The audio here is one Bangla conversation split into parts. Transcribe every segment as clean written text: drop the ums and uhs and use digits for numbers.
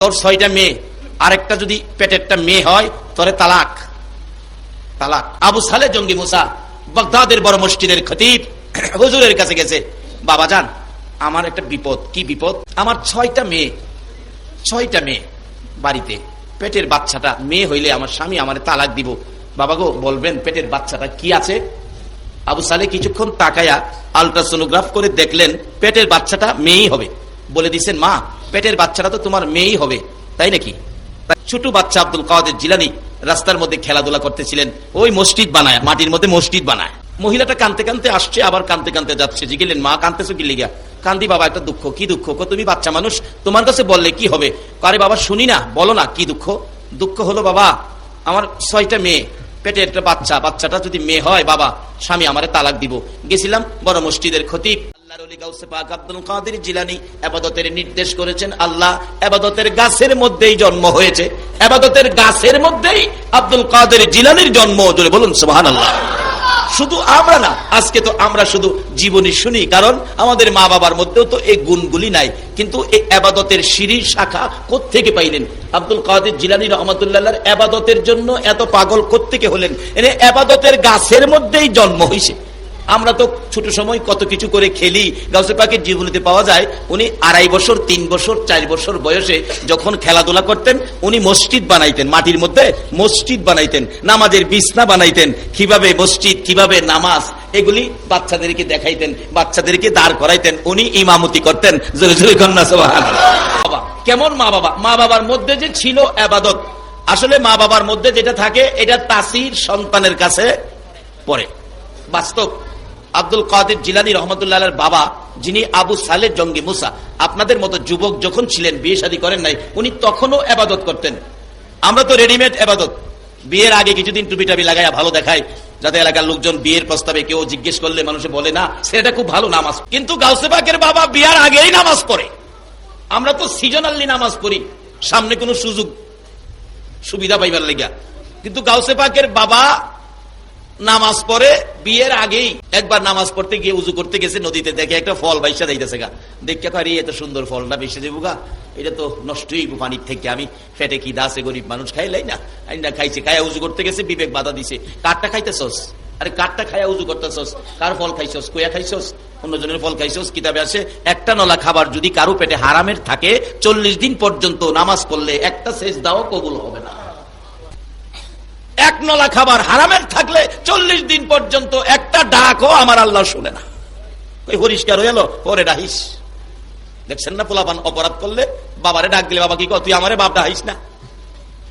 তোর 6টা মেয়ে, আরেকটা যদি পেটেরটা মেয়ে হয় তোরে তালাক। তালাক। আবু সালেহ জঙ্গি মুসা বাগদাদের বড় মসজিদের খতিব হুজুরের কাছে গেছে, বাবা যান আমার একটা বিপদ। কি বিপদ? আমার 6টা মেয়ে বাড়িতে, পেটের বাচ্চাটা মেয়ে হইলে আমার স্বামী আমার তালাক দিব। বাবা গো বলবেন পেটের বাচ্চাটা কি আছে? আবু সালেহ কিছুক্ষণ তাকায়া আলট্রাসোনোগ্রাফ করে দেখলেন পেটের বাচ্চাটা মেয়েই হবে। বলে দিচ্ছেন মা পেটের বাচ্চাটা তো তোমার মেয়েই হবে, তাই নাকি? ছোট বাচ্চা আব্দুল কাদের জিলানী রাস্তার মধ্যে খেলাধুলা করতেছিলেন, ওই মসজিদ বানায়, মাটির মধ্যে মসজিদ বানায়। মহিলাটা কানতে কানতে আসছে, আবার কানতে কানতে যাচ্ছে। জিগেলেন মা কানতেছো কি লিগা? কান্দি বাবা একটা দুঃখ। কি দুঃখ? তুমি বাচ্চা মানুষ, তোমার কাছে বললে কি হবে? আরে বাবা শুনি না, বলো না কি দুঃখ। দুঃখ হলো বাবা আমার 6টা মেয়ে, পেটে একটা বাচ্চা, বাচ্চাটা যদি মেয়ে হয় বাবা স্বামী আমারে তালাক দিব। গেছিলাম বড় মসজিদের খতিব আল্লাহর ওলি গাউসে পাক আব্দুল কাদের জিলানী ইবাদতের নির্দেশ করেছেন। আল্লাহ ইবাদতের গাছের মধ্যেই জন্ম হয়েছে, ইবাদতের গাছের মধ্যেই আব্দুল কাদের জিলানীর জন্ম। জোরে বলুন সুবহানাল্লাহ। শুধু আমরা না, আজকে তো আমরা শুধু জীবনী শুনি, কারণ আমাদের মা বাবার মধ্যেও তো এই গুণগুলি নাই। কিন্তু এই ইবাদতের সিঁড়ির শাখা কোত্থেকে পাইলেন? আব্দুল কাদের জিলানী রাহমাতুল্লাহর ইবাদতের জন্য এত পাগল কোত্থেকে হলেন? এনে ইবাদতের গাছের মধ্যেই জন্ম হইছে। আমরা তো ছোট সময় কত কিছু করে খেলি। গাউসে পাকের জীবনীতে পাওয়া যায় উনি 2.5 বছর 3 বছর 4 বছর বয়সে যখন খেলাধুলা করতেন উনি মসজিদ বানাইতেন, মাটির মধ্যে মসজিদ বানাইতেন, নামাজের বিছনা বানাইতেন। কিভাবে মসজিদ, কিভাবে নামাজ, এগুলি বাচ্চাদেরকে দেখাইতেন, বাচ্চাদেরকে দাঁড় করাইতেন, উনি ইমামতি করতেন। জোরে জোরে কন্যা সুবহানাল্লাহ। বাবা কেমন মা বাবা! মা বাবার মধ্যে যে ছিল ইবাদত, আসলে মা বাবার মধ্যে যেটা থাকে এটা তাসির সন্তানের কাছে পড়ে। বাস্তব আব্দুল কাদের জিলানী রহমতুল্লাহর বাবা যিনি আবু সালেহ জঙ্গি মুসা, আপনাদের মতো যুবক যখন ছিলেন, বিয়ে শাদী করেন নাই, উনি তখনও ইবাদত করতেন। আমরা তো রেডিমেড ইবাদত, বিয়ের আগে কিছুদিন টুপি টাপি লাগাইয়া ভালো দেখায়, যাতে এলাকার লোকজন বিয়ের প্রস্তাবে কেউ জিজ্ঞেস করলে মানুষে বলে না সেটা খুব ভালো নামাজ। কিন্তু গাউসে পাকের বাবা বিয়ার আগেই নামাজ পড়ে। আমরা তো সিজনালি নামাজ পড়ি, সামনে কোনো সুযোগ সুবিধা পাইবার লেগা। কিন্তু গাউসে পাকের বাবা নামাজ পড়ে বিয়ের আগেই। একবার নামাজ পড়তে গিয়ে উজু করতে গেছে, নদীতে দেখে একটা ফল বাইসা যাইতেছে গা। দেখে পারি এত সুন্দর ফলটা বেসে দেবো গা, এটা তো নষ্টই পানির থেকে, আমি ফেটে কি দাসে গরিব মানুষ খাইলাই না, আইনা খাইছে। খায়া উজু করতে গেছে, বিবেক বাধা দিছে, কাঠটা খাইতেছস? আরে কাঠটা খায়া উজু করতেছস? কার ফল খাইছস? কোয়া খাইছস? অন্যজনের ফল খাইছস? কিতাবে আছে একটা নলা খাবার যদি কারো পেটে হারামের থাকে 40 দিন পর্যন্ত নামাজ পড়লে একটা সেজদাও কবুল হবে না। এক নলা খাবার হারামের থাকলে 40 দিন পর্যন্ত একটা ডাকও আমার আল্লাহ শুনে না। ওই পরিষ্কার হয়ে গেল, পরে ডাহিস। দেখছেন না পোলাপান অপরাধ করলে বাবারে ডাক দিলে বাবা কি কর, তুই আমারে বাপ ডাহিস না,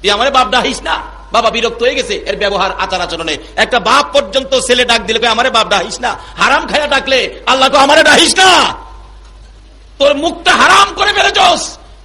তুই আমারে বাপ ডাহিস না। বাবা বিরক্ত হয়ে গেছে এর ব্যবহার আচার আচরণে। একটা বাপ পর্যন্ত ছেলে ডাক দিলে আমারে বাপ ডাহিস না। হারাম খায়া ডাকলে আল্লাহ তো আমারে ডাহিস না, তোর মুখটা হারাম করে ফেলেছস।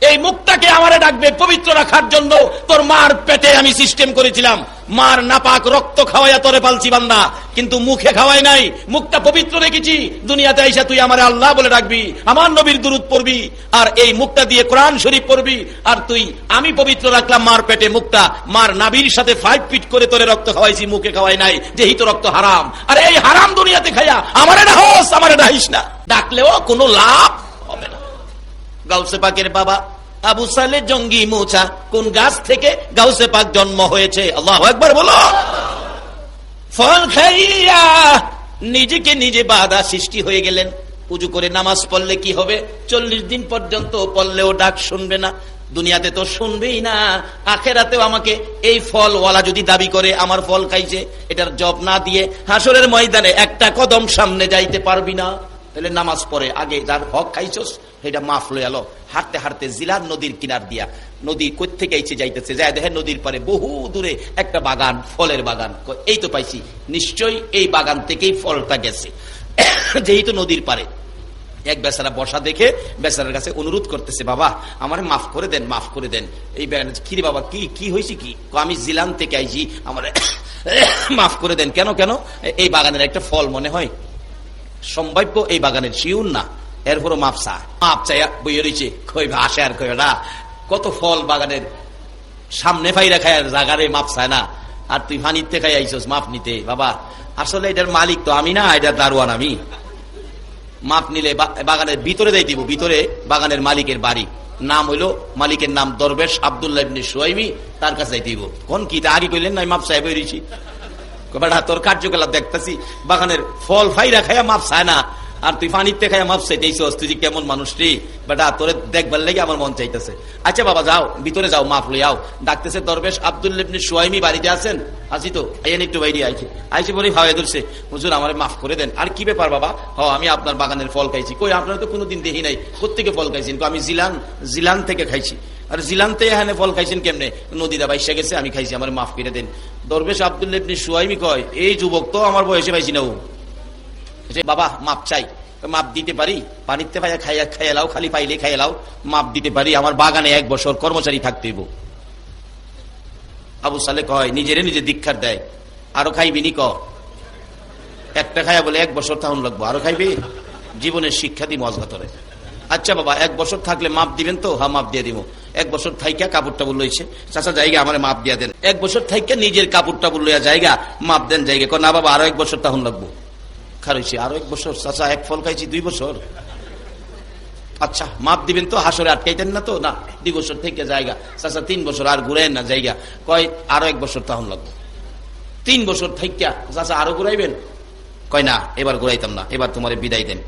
এই মুখটাকে আমারে ডাকবে পবিত্র রাখার জন্য তোর মার পেটে আমি সিস্টেম করেছিলাম, মার নাপাক রক্ত খাওয়াইয়া তোরে পালছি বান্দা, কিন্তু মুখে খাওয়াই নাই, মুখটা পবিত্র রেখেছি। দুনিয়াতে আইসা তুই আমারে আল্লাহ বলে ডাকবি, আমার নবীর দুরূদ পড়বি, আর এই মুখটা দিয়ে কোরআন শরীফ পড়বি। আর তুই, আমি পবিত্র রাখলাম মার পেটে মুখটা, মার নাভির সাথে 5 ফিট করে তোরে রক্ত খাওয়াইছি, মুখে খাওয়াই নাই, যেহেতু রক্ত হারাম। আর এই হারাম দুনিয়াতে খাইয়া আমারে ডাহস, আমারে ডাহিস না, ডাকলেও কোনো লাভ হবে না। গাউসে পাকের বাবা আবু সালেহ জঙ্গি মুসা কোন গাছ থেকে গাউসে পাক জন্ম হয়েছে? আল্লাহু আকবার বলো। ফল খাইয়া নিজেকে নিজে বাধা সৃষ্টি হয়ে গেলেন। উজু করে নামাজ পড়লে কি হবে? 40 দিন পর্যন্ত পড়লেও ডাক শুনবে না। দুনিয়াতে তো শুনবেই না, আখেরাতেও আমাকে এই ফল ওয়ালা যদি দাবি করে আমার ফল খাইছে, এটার জব না দিয়ে হাসরের ময়দানে একটা কদম সামনে যাইতে পারবি না। তাহলে নামাজ পড়ে আগে যার হক খাইছস সেটা মাফ লয়ে এলো। হাঁটতে হাঁটতে জিলার নদীর কিনার দিয়া, নদী কোথেকে আইছে যাইতেছে, যায় দেখে নদীর পারে বহু দূরে একটা বাগান, ফলের বাগান। এই তো পাইছি, নিশ্চয়ই এই বাগান থেকেই ফলটা গেছে, যেহেতু নদীর পারে। এক বেচারা বসা দেখে বেচারার কাছে অনুরোধ করতেছে, বাবা আমার মাফ করে দেন, মাফ করে দেন। এই কি রে বাবা, কি কি হয়েছে? কি? আমি জিলান থেকে আইছি, আমার মাফ করে দেন। কেন কেন? এই বাগানের একটা ফল মনে হয় সম্ভাব্য, এই বাগানের শিউর না, এরপরও মাপ চাইয়া বইয়ে রয়েছে। কইবা আসে আর কইবা না, কত ফল বাগানের সামনে ফাইরা খায়, জাগারে মাপ চায় না, আর তুই ফানিতে খাই আইসস মাপ নিতে। বাবা আসলে এটার মালিক তো আমি না, এটার দারোয়ান আমি। মাপ নিলে বাগানের ভিতরে যাই দিব, ভিতরে বাগানের মালিকের বাড়ি, নাম হইলো মালিকের নাম দরবেশ আব্দুল্লাহ ইবনে সুয়াইমি, তার কাছে যাইতেইব। কোন কি তা আগে কইলেন নাই মাপ সাহেব হইছি, বেটা তোর কার্যকলাপ দেখতেছি বাগানের ফল ফাইরা খাইয়া মাপ চায় না, আর তুই পানিতে খাইয়া মাপ চাইতেইছস, তুই কেমন মানুষ রে বেটা, তোরে দেখবার লাগে আমার মন চাইতেছে। আচ্ছা বাবা যাও ভিতরে যাও, মাপ লই আও। ডাকতেছে দরবেশ আব্দুল্লাহ ইবনে সুয়াইমি বাড়িতে আছেন? আছি তো। আইয়েন একটু বাইরে আইছে। আইসে বলে ভাবে ধরছে, হুজুর আমারে মাফ করে দেন। আর কি ব্যাপার বাবা? আমি আপনার বাগানের ফল খাইছি। কই আপনারা তো কোনোদিন দেখি নাই, কোত্থেকে ফল খাইছেন? আমি জিলান থেকে খাইছি। আর জিলানতে এখানে ফল খাইছেন কেমনে? নদীটা বাইসা গেছে, আমি খাইছি, আমার মাফ করে দেন। দরবেশ আব্দুল্লাহ ইবনে সুয়াইমি কয়, এই যুবক তো আমার বয়সে পাইছি না, ও বাবা মাপ চাই। মাপ দিতে পারি, পানিতে পাইয়া খাইয়া খাইয়ালাও, খালি পাইলে খাইয়ালাও, মাপ দিতে পারি। আমার বাগানে 1 বছর কর্মচারী থাকতে হইব। আবু সালে কয়, নিজেরে নিজে দীক্ষার দেয়, আরো খাইবি নি? একটা খাইয়া বলে 1 বছর তাহন লাগবো, আরো খাইবি? জীবনের শিক্ষা দি মজগাতরে। আচ্ছা বাবা 1 বছর থাকলে মাপ দিবেন তো? হ্যাঁ মাপ দিয়ে দিব। 1 বছর থাইকা কাপড়টা বলছে, চাচা জায়গা আমার মাপ দিয়ে দেন। 1 বছর থাইকা নিজের কাপড়টা বললিয়া জায়গা মাপ দেন জায়গা। না বাবা আরো 1 বছর তাহন লাগবো। খারইছে আরো 1 বছর? চাচা 1 ফল খাইছি 2 বছর। আচ্ছা মাপ দিবেন তো? হাসরে আটকাইতেন না তো? না 2 বছর থেকে জায়গা। চাচা 3 বছর আর ঘুরাইন না জায়গা। কয় আরো 1 বছর তাহন লাগবো। 3 বছর থাইকা চাচা আরো ঘুরাইবেন? কয় না এবার ঘুরাইতাম না, এবার তোমার বিদায় দেন।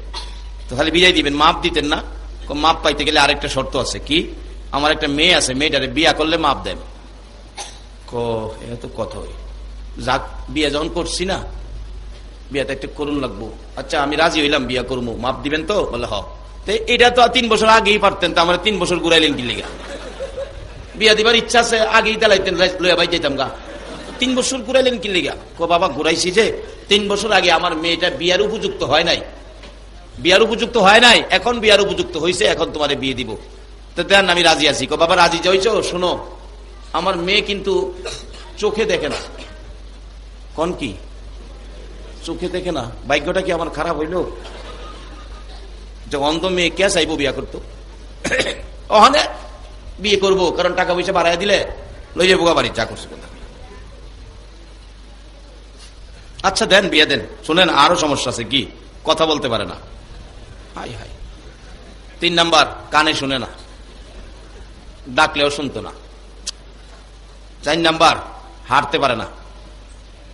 তো খালি বিদায় দিবেন, মাপ দিতেন না? মাপ পাইতে গেলে আরেকটা শর্ত আছে। কি? আমার একটা মেয়ে আছে, মেয়েটারে বিয়া করলে মাপ দেন। তো কথা যাক, বিয়া যখন করছি না, বিয়াটা একটু করুন লাগবো। আচ্ছা আমি রাজি হইলাম, বিয়া করবো, মাপ দিবেন তো? বলে হ। এটা তো 3 বছর আগেই পারতেন, তো আমার 3 বছর ঘুরাইলেন কি লিগা? বিয়া দিবার ইচ্ছা আছে, আগেই দিলাইতেন, লইয়া ভাই যেতাম গা। 3 বছর ঘুরাইলেন কি লিগা? বাবা ঘুরাইছি যে 3 বছর আগে আমার মেয়েটা বিয়ার উপযুক্ত হয় নাই, বিয়ার উপযুক্ত হয় নাই, এখন বিয়ার উপযুক্ত হয়েছে, এখন তোমারে বিয়ে দিব। তো দেন আমি রাজি আছি। বাবা রাজি যাইছো? শোনো আমার মেয়ে কিন্তু চোখে দেখে না। কোন কি? চোখে দেখে না? ভাগ্যটা কি আমার খারাপ হইল যে অন্ধ মেয়ে কে চাইবো বিয়া করতো? ওখানে বিয়ে করবো, কারণ টাকা পয়সা বাড়াই দিলে লই যাবো বাড়ি, যা করছে কথা। আচ্ছা দেন বিয়ে দেন। শুনেন আরো সমস্যা আছে। কি? কথা বলতে পারে না। High high. 3 নাম্বার কানে শুনে না, ডাকলেও শুনতো না। 4 নাম্বার হাঁটতে পারে না।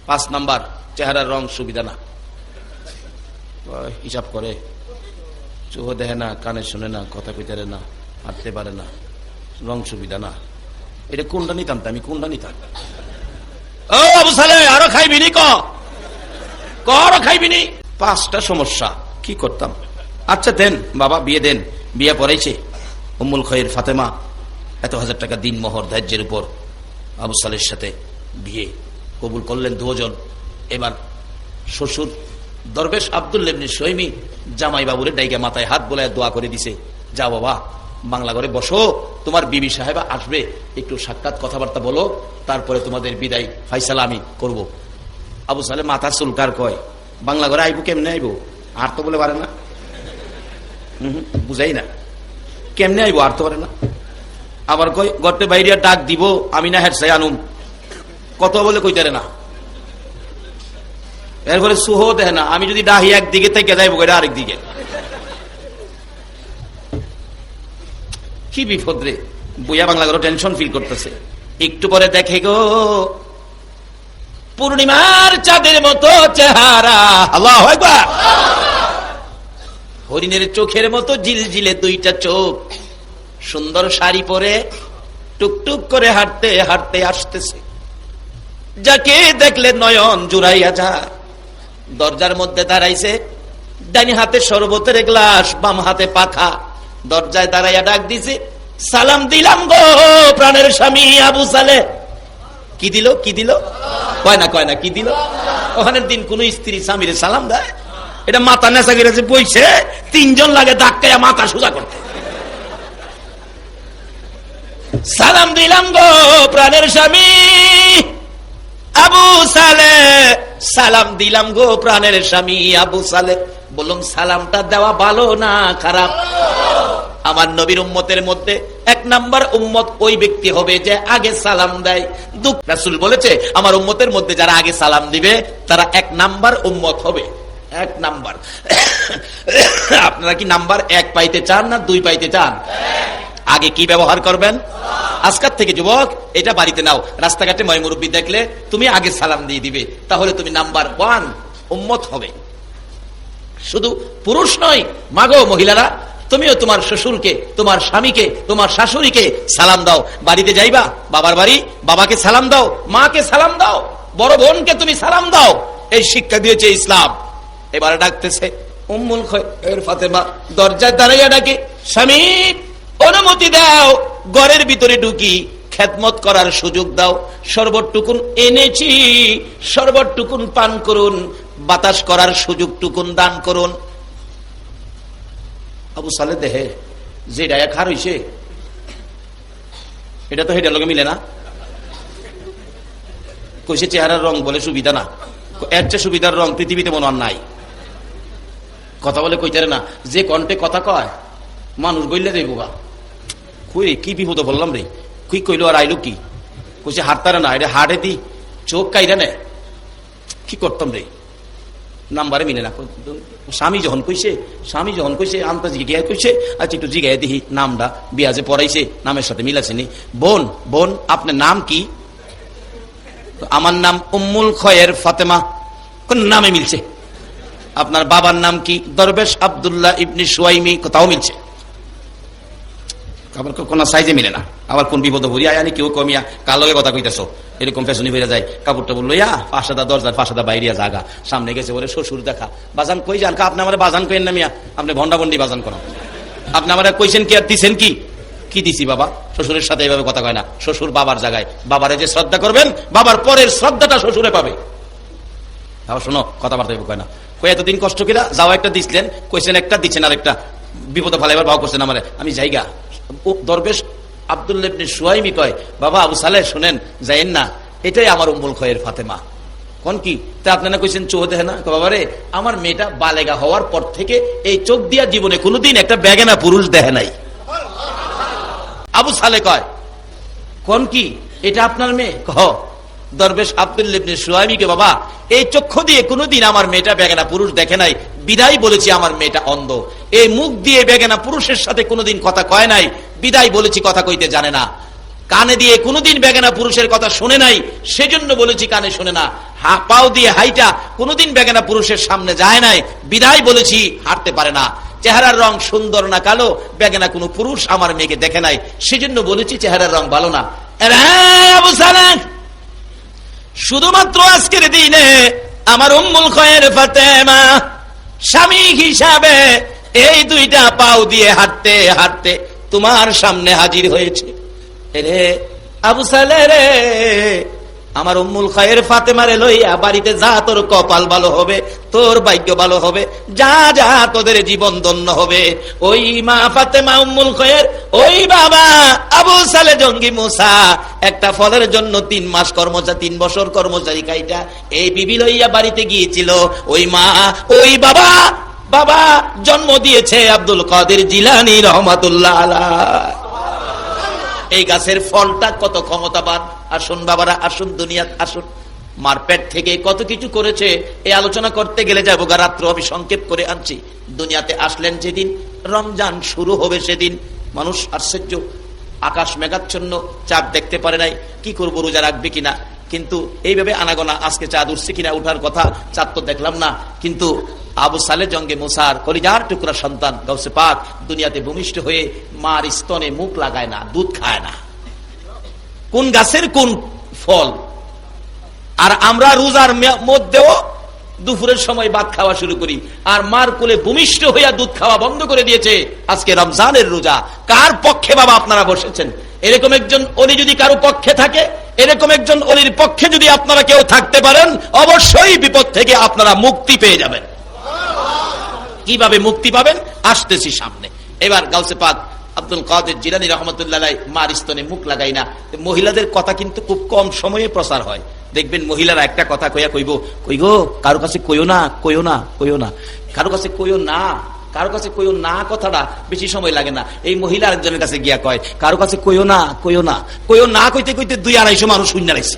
5 নাম্বার চেহারার রং সুবিধা না। হিসাব করে, চোখ দেখে না, কানে শুনে না, কথা কইতে না, হাঁটতে পারে না, রং সুবিধা না। এটা কোনটা নিতাম? আমি কোনটা নিতাম? ও আবু সালে আরো খাইবি নি? আরো খাইবি নি? 5টা সমস্যা, কি করতাম? আচ্ছা দেন বাবা বিয়ে দেন। বিয়ে পড়াইছে উম্মুল খৈর ফাতেমা, এত 1000 টাকা দিন মোহর ধার্যের উপর আবু সালের সাথে বিয়ে কবুল করলেন 2 জন। এবার শ্বশুর দরবেশ আব্দুল্লাহ ইবনে সুয়াইমি জামাই বাবুরে ডাইকা মাথায় হাত বোলায় দোয়া করে দিছে, যাও বাবা বাংলা ঘরে বসো, তোমার বিবি সাহেবা আসবে, একটু সাক্ষাৎ কথাবার্তা বলো, তারপরে তোমাদের বিদায় ফাইসালা আমি করব। আবু সালে মাথা চুলকার কয়, বাংলা ঘরে আইবো কেমনে আইবো? আর তো বলে পারে না, বুঝাই না কেমনে আইবো, আর তো পারে না। আবার কই গর্তে বাইরে ডাক দিব, আমি না হেড সাই আনুম, কত বলে কইতারে না। এরপরে সুহ দেখে না, আমি যদি ডাহি একদিকে থেকে যাইবো এটা আরেক দিকে। কি বিপদ রে। বইয়া বাংলা করে টেনশন ফিল করতেছে। একটু পরে দেখে গো পূর্ণিমার চাঁদের মতো চেহারা, আল্লাহু আকবার, হরিণের চোখের মতো জিলজিলে 2টা চোখ, সুন্দর শাড়ি পরে টুকটুক করে হাঁটতে হাঁটতে আসতেছে। যাকে দেখলে নয়ন জুড়াইয়া যায়। দরজার মধ্যে দাঁড়াইছে, ডানি হাতে শরবতের গ্লাস, বাম হাতে পাখা। দরজায় দাঁড়াইয়া ডাক দিছে, সালাম দিলাম গো প্রাণের স্বামী আবু সালে। কি দিল? কি দিল? কয় না কি দিল? ওখানের দিন কোন স্ত্রী স্বামীরে সালাম দেয়? এটা মাথা নেশা গেছে বইছে, 3 জন লাগে ধাক্কায় মাথা সোজা করতে। সালাম দিলাম গো প্রাণের স্বামী আবু সালে, সালাম দিলাম গো প্রাণের স্বামী আবু সালে। বলুন সালামটা দেওয়া ভালো না খারাপ? আমার নবীর উম্মতের মধ্যে 1 নাম্বার উম্মত ওই ব্যক্তি হবে যে আগে সালাম দেয়। রাসূল বলেছে আমার উম্মতের মধ্যে যারা আগে সালাম দিবে তারা 1 নাম্বার উম্মত হবে। 1 নাম্বার। আপনারা কি নাম্বার 1 পাইতে চান না 2 পাইতে চান? আগে কি ব্যবহার করবেন? আজকাল থেকে যুবক এটা বাড়িতে নাও, রাস্তাঘাটে ময়মুরব্বী দেখলে তুমি আগে সালাম দিয়ে দিবে, তাহলে তুমি নাম্বার 1 উম্মত হবে। শুধু পুরুষ নয়, মাগো মহিলারা, তুমিও তোমার শ্বশুরকে, তোমার স্বামীকে, তোমার শাশুড়িকে সালাম দাও। বাড়িতে যাইবা, বাবার বাড়ি, বাবাকে সালাম দাও, মাকে সালাম দাও, বড় বোনকে তুমি সালাম দাও। এই শিক্ষা দিয়েছে ইসলাম। এবারে ডাকতেছে উম্মুল খায়র ফাতেমা, দরজায় দাঁড়াইয়া ডাকে, স্বামী অনুমতি দাও, ঘরের ভিতরে ঢুকি, খেদমত করার সুযোগ দাও, শরবতটুকুন এনেছি, শরবতটুকুন পান করুন, বাতাস করার সুযোগটুকুন দান করুন। আবু সালে দেহে যে ডায়া খার হইছে, এটা তো হেডার লগে মিলে না। কইছে চেহারার রং বলে সুবিধা না, এর চেয়ে সুবিধার রং পৃথিবীতে মনে হয় নাই। কথা বলে কইতারে না, যে কণ্ঠে কথা কয় মানুষ বললে যাইব গা। কই রে কি বিপদ বললাম রে, কি কইলো আর আইলো কি? কইছে হারতারে না, এটা হাটে দি চোখ কাইরা নে, কি করতাম রে, নাম্বারে মিলে না। স্বামী যখন কইছে আনতে জিজ্ঞাসা কইছে, আচ্ছা একটু জিজ্ঞাসা দিহি নামটা, বিয়াজে পড়াইছে, নামের সাথে মিলাছে নি। বোন আপনার নাম কি? আমার নাম উম্মুল খায়র ফাতেমা। কোন নামে মিলছে? আপনার বাবার নাম কি? দরবেশ আব্দুল্লাহ ইবনে সুয়াইমি। কোথাও মিলছে, আবার কোন সাইজে মিলে না। আবার কোন বিপদ ভরিয়া আনি কেউ কমিয়া কালকে কথা কইতেছো, এরকম ফ্যাশনি হয়ে যায়। কাপড়টা বললো ইয়া ফাঁসাদা দরজার ফাঁসাদা বাইরিয়া জাগা, সামনে গেছে বলে শ্বশুর দেখা। বাজান কই যান? আপনি আমার বাজান কইেন না মিয়া, আপনি ভন্ডাভন্ডি বাজান করেন। আপনি আমার কইছেন কি আর দিছেন কি? কি দিছি বাবা? শ্বশুরের সাথে এইভাবে কথা কয় না। শ্বশুর বাবার জায়গায়, বাবারে যে শ্রদ্ধা করবেন, বাবার পরের শ্রদ্ধাটা শ্বশুরে পাবে। তাও শোনো, কথাবার্তা কয় না। কই এতদিন কষ্ট কিনা যাও, একটা দিছিলেন, কইছেন একটা, দিচ্ছেন আর একটা, বিপদে ফেলে এবার ভাও করছেন আমারে, আমি যাইগা। দরবেশ আব্দুল্লাহ ইবনে সুয়াইমি কয়, বাবা আবু সালেহ শুনেন, যাইেন না, এটাই আমার উম্মুল খায়র ফাতেমা। কোন কি তা আপনারা কইছেন চোখ দেখে না? বাবারে আমার মেয়েটা বালেগা হওয়ার পর থেকে এই চোখ দিয়া জীবনে কোনোদিন একটা বেগানা পুরুষ দেখে নাই। আবু সালেহ কয়, কোন কি এটা আপনার মেয়ে? কহ দরবেশ আব্দুল্লাহ ইবনে সুয়াইমিকে, বাবা এই চক্ষু দিয়ে কোনোদিন আমার মেয়েটা বেগানা পুরুষ দেখে নাই, বিদায় বলেছি আমার মেয়েটা অন্ধ। এই মুখ দিয়ে বেগানা পুরুষের সাথে কোনোদিন কথা কয় নাই, বিদায় বলেছি কথা কইতে জানে না। কানে দিয়ে কোনোদিন বেগানা পুরুষের কথা শুনে নাই, সেজন্য বলেছি কানে শুনে না। পাও দিয়ে হাইটা কোনোদিন বেগানা পুরুষের সামনে যায় নাই, বিদায় বলেছি হাঁটতে পারে না। চেহারার রং সুন্দর না কালো, বেগানা কোনো পুরুষ আমার মেয়েকে দেখে নাই, সেজন্য বলেছি চেহারার রং ভালো না। আবু সালেহ, শুধুমাত্র আজকের দিনে আমার উম্মুল খায়র ফাতেমা স্বামী হিসাবে এই দুইটা পাও দিয়ে হাঁটতে হাঁটতে তোমার সামনে হাজির হয়েছে। রে আবু সালেহ রে, আমার উম্মুল খায়র ফাতেমারে লইয়া বাড়িতে যা, তোর কপাল ভালো হবে, তোর ভাগ্য ভালো হবে, যা যা তোদের জীবন ধন্য হবে। ওই মা ফাতেমা উম্মুল খায়র, ওই বাবা আবু সালেহ জঙ্গি মুসা একটা ফলের জন্য 3 মাস কর্মচারী, 3 বছর কর্মচারী কাইটা এই বিবি লইয়া বাড়িতে গিয়েছিল। ওই মা ওই বাবা জন্ম দিয়েছে আব্দুল কাদের জিলানী রহমাতুল্লাহ আলাইহি। এই গাছের ফলটা কত ক্ষমতাবান। আসুন বাবারা, আসুন দুনিয়াত আসুন। মার পেট থেকে কত কিছু করেছে, এই আলোচনা করতে গেলে যাবো গা রাত্র, আমি সংক্ষেপ করে আনছি। দুনিয়াতে আসলেন যেদিন রমজান শুরু হবে সেদিন মানুষ আশ্চর্য, আকাশ মেঘাচ্ছন্ন, চাঁদ দেখতে পারে নাই, কি করবো রোজা রাখবে কিনা। কিন্তু এইভাবে আনাগোনা আজকে চাঁদ উঠছে কিনা, উঠার কথা, চাঁদ তো দেখলাম না। কিন্তু আবু সালেহ জঙ্গে মুসার কলিজার টুকরা সন্তান গাউসে পাক দুনিয়াতে ভূমিষ্ঠ হয়ে মার স্তনে মুখ লাগায় না, দুধ খায় না। কোন গাছের কোন ফল। আর আমরা রোজার মধ্যেও দুপুরের সময় ভাত খাওয়া শুরু করি, আর মার কোলে ভূমিষ্ঠ হইয়া দুধ খাওয়া বন্ধ করে দিয়েছে। আজকে রমজানের রোজা, কার পক্ষে বাবা আপনারা বসেছেন? এরকম একজন অলি যদি কারো পক্ষে থাকে, এরকম একজন অলির পক্ষে যদি আপনারা কেউ থাকতে পারেন, অবশ্যই বিপদ থেকে আপনারা মুক্তি পেয়ে যাবেন। কিভাবে মুক্তি পাবেন আসতেছি সামনে। এবার গাউসে পাক আব্দুল কাদের জিলানী রহমাতুল্লাহ আলাইহি মার স্তনে মুখ লাগাই না। মহিলাদের কথা কিন্তু খুব কম সময়ে প্রচার হয়। দেখবেন মহিলারা একটা কথা কইয়া কইব, কই গো কারো কাছে কইও না, কইও না, কইও না, কারো কাছে কইও না, কারো কাছে কইও না। কথাটা বেশি সময় লাগে না। এই মহিলা আরেকজনের কাছে গিয়া কয়, কারো কাছে কইও না, কইও না, কইও না। কইতে কইতে 200-250 মানুষ শূন্য লাগছে,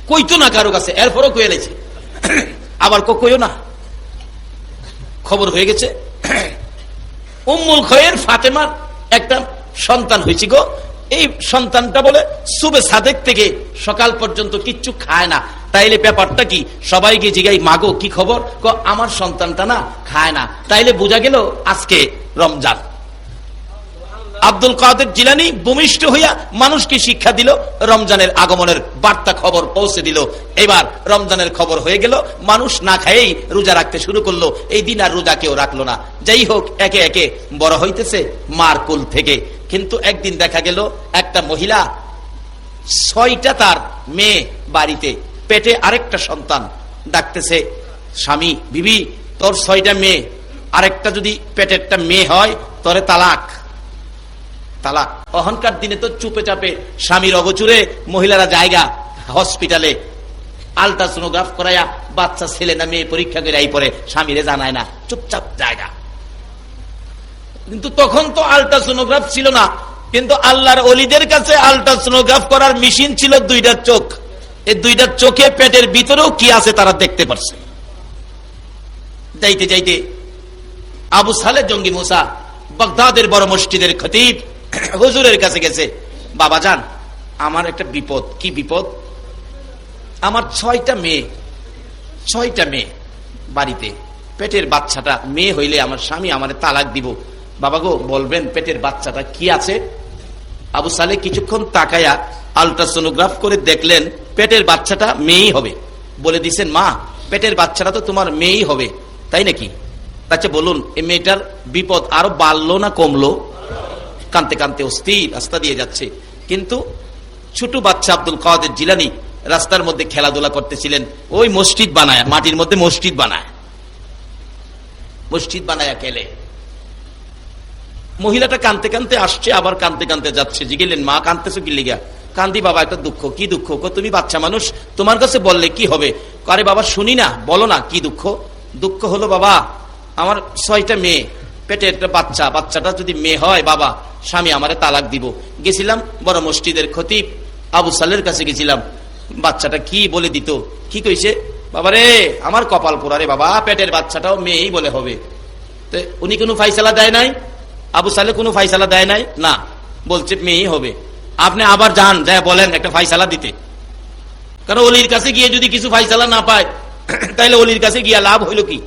কইতো না কারো কাছে, এরপরও কইয়া লাগছে। আবার কইও না, খবর হয়ে গেছে। উম্মুল খায়র ফাতেমার একটা সন্তান হয়েছি গো, এই সন্তানটা বলে সুবে সাদেক থেকে সকাল পর্যন্ত কিচ্ছু খায় না। তাইলে ব্যাপারটা কি? সবাইকে জিগাই, মাগো কি খবর? আমার সন্তানটা না খায় না। তাইলে বোঝা গেল আজকে রমজান। আব্দুল কাদের জিলানী ভূমিষ্ঠ হইয়া মানুষকে শিক্ষা দিল, রমজানের আগমনের বার্তা খবর পৌঁছে দিল। এবার রমজানের খবর হয়ে গেল, মানুষ না খায়েই রোজা রাখতে শুরু করলো। এই দিন আর রোজা কেউ রাখলো না। যাই হোক, একে একে বড় হইতেছে মার কোল থেকে। কিন্তু একদিন দেখা গেল একটা মহিলা, 6টা তার মেয়ে বাড়িতে, পেটে আরেকটা সন্তান, ডাকতেছে স্বামী, বিবি তোর 6টা মেয়ে, আরেকটা যদি পেটেরটা মেয়ে হয় তোরে তালাক। তালাক। অহংকার দিনে তো চুপে চাপে স্বামীর অগোচরে মহিলারা জায়গা হসপিটালে আলট্রাসোনোগ্রাফ করাইয়া বাচ্চা ছেলে না মেয়ে পরীক্ষা করে আই পরে স্বামীরে জানায় না, চুপচাপ জায়গা। কিন্তু তখন তো আলট্রাসোনোগ্রাফ ছিল না, কিন্তু আল্লাহর ওলিদের কাছে আলট্রাসোনোগ্রাফ করার মেশিন ছিল 2টা চোখ। এই 2টা চোখে পেটের ভিতরেও কি আছে তারা দেখতে পারছে। যাইতে যাইতে আবু সালে জঙ্গি মুসা, বাগদাদের বড় মসজিদের খতিব, হুজুরের কাছে গেছে। বাবা যান, আমার একটা বিপদ। কি বিপদ? আমার 6টা মেয়ে বাড়িতে, পেটের বাচ্চাটা মেয়ে হইলে আমার স্বামী আমার তালাক দিব। বাবা গো, বলবেন পেটের বাচ্চাটা কি আছে? আবু সালে কিছুক্ষণ তাকায়া আলট্রাসোনোগ্রাফ করে দেখলেন পেটের বাচ্চাটা মেয়েই হবে। বলে দিছেন, মা পেটের বাচ্চাটা তো তোমার মেয়েই হবে, তাই নাকি? আচ্ছা বলুন, এই মেয়েটার বিপদ আরো বাড়লো না কমলো? কানতে কানতে অস্থির রাস্তা দিয়ে যাচ্ছে। কিন্তু ছোট বাচ্চা আব্দুল কাদের জিলানী রাস্তার মধ্যে খেলাধুলা করতেছিলেন। ওই মসজিদ বানায়, মাটির মধ্যে মসজিদ বানায় খেলে। মহিলাটা কানতে কানতে আসছে, আবার কানতে কানতে যাচ্ছে। জিগেলেন, মা কানতেছো কি লিগা? কান্দি বাবা, একটা দুঃখ। কি দুঃখ? তুমি বাচ্চা মানুষ, তোমার কাছে বললে কি হবে? আরে বাবা শুনি না, বলো না কি দুঃখ? দুঃখ হলো বাবা, আমার 6টা মেয়ে, পেটে একটা বাচ্চা, বাচ্চাটা যদি মেয়ে হয় বাবা, স্বামী আমারে তালাক দিব। গেছিলাম বড় মসজিদের খতিব আবু সালের কাছে গেছিলাম, বাচ্চাটা কি বলে দিত। কি কইছে? বাবারে আমার কপাল পোড়া রে বাবা, পেটের বাচ্চাটাও মেয়েই বলে হবে। তো উনি কোনো ফাইসালা দেয় নাই? আবু সালে কোনো ফাইসালা দেয় নাই? না, বলছে মেয়েই হবে। আপনি আবার যান, যায় বলেন একটা ফাইসালা দিতে। কারণ অলির কাছে গিয়ে যদি কিছু ফাইসালা না পায়, তাহলে অলির কাছে গিয়া লাভ হইল কি?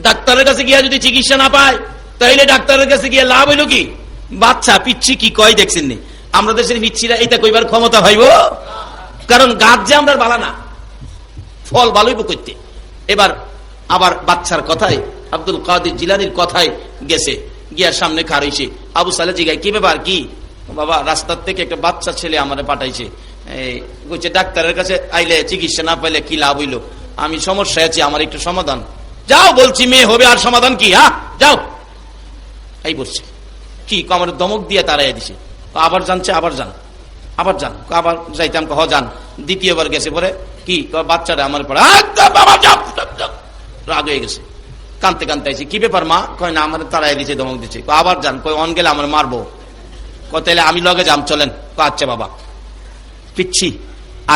ডাক্তারের কাছে গিয়া যদি চিকিৎসা না পায়, তাইলে ডাক্তারের কাছে গিয়া লাভ হইল কি? বাচ্চা পিচ্ছি কি কয় দেখছেন নি? আমরা দেশের পিচ্ছিরা এটা কইবার ক্ষমতা ভাইব, কারণ গাছ যে আমরা বালা না, ফল ভালোই করতে। এবার আবার বাচ্চার কথায়, আব্দুল কাদের জিলানীর কথায় গেছে, গিয়ার সামনে খাড়াইছে। আবু সালে জিগায়, কি ব্যাপার কি? বাবা রাস্তার থেকে একটা বাচ্চা ছেলে আমারে পাঠাইছে, ডাক্তারের কাছে আইলে চিকিৎসা না পাইলে কি লাভ হইল? আমি সমস্যা আছি, আমার একটু সমাধান। যাও বলছি, মেয়ে হবে আর সমাধান কি? হ্যাঁ যাও। এই বলছে কি? আমার দমক দিয়ে তারাই দিছে। আবার জানছে, আবার যান, আবার যাইতাম, যান। দ্বিতীয়বার গেছে পরে কি? বাচ্চাটা আমার পরে রাগ হয়ে গেছে, কানতে কানতে আইছে। কি ব্যাপার মা? কয় না, আমার তারাই দিছে, দমক দিচ্ছে। আবার যান, কয় অন গেলে আমার মারবো। তাহলে আমি লগে যাম, চলেন। আচ্ছা বাবা। পিচ্ছি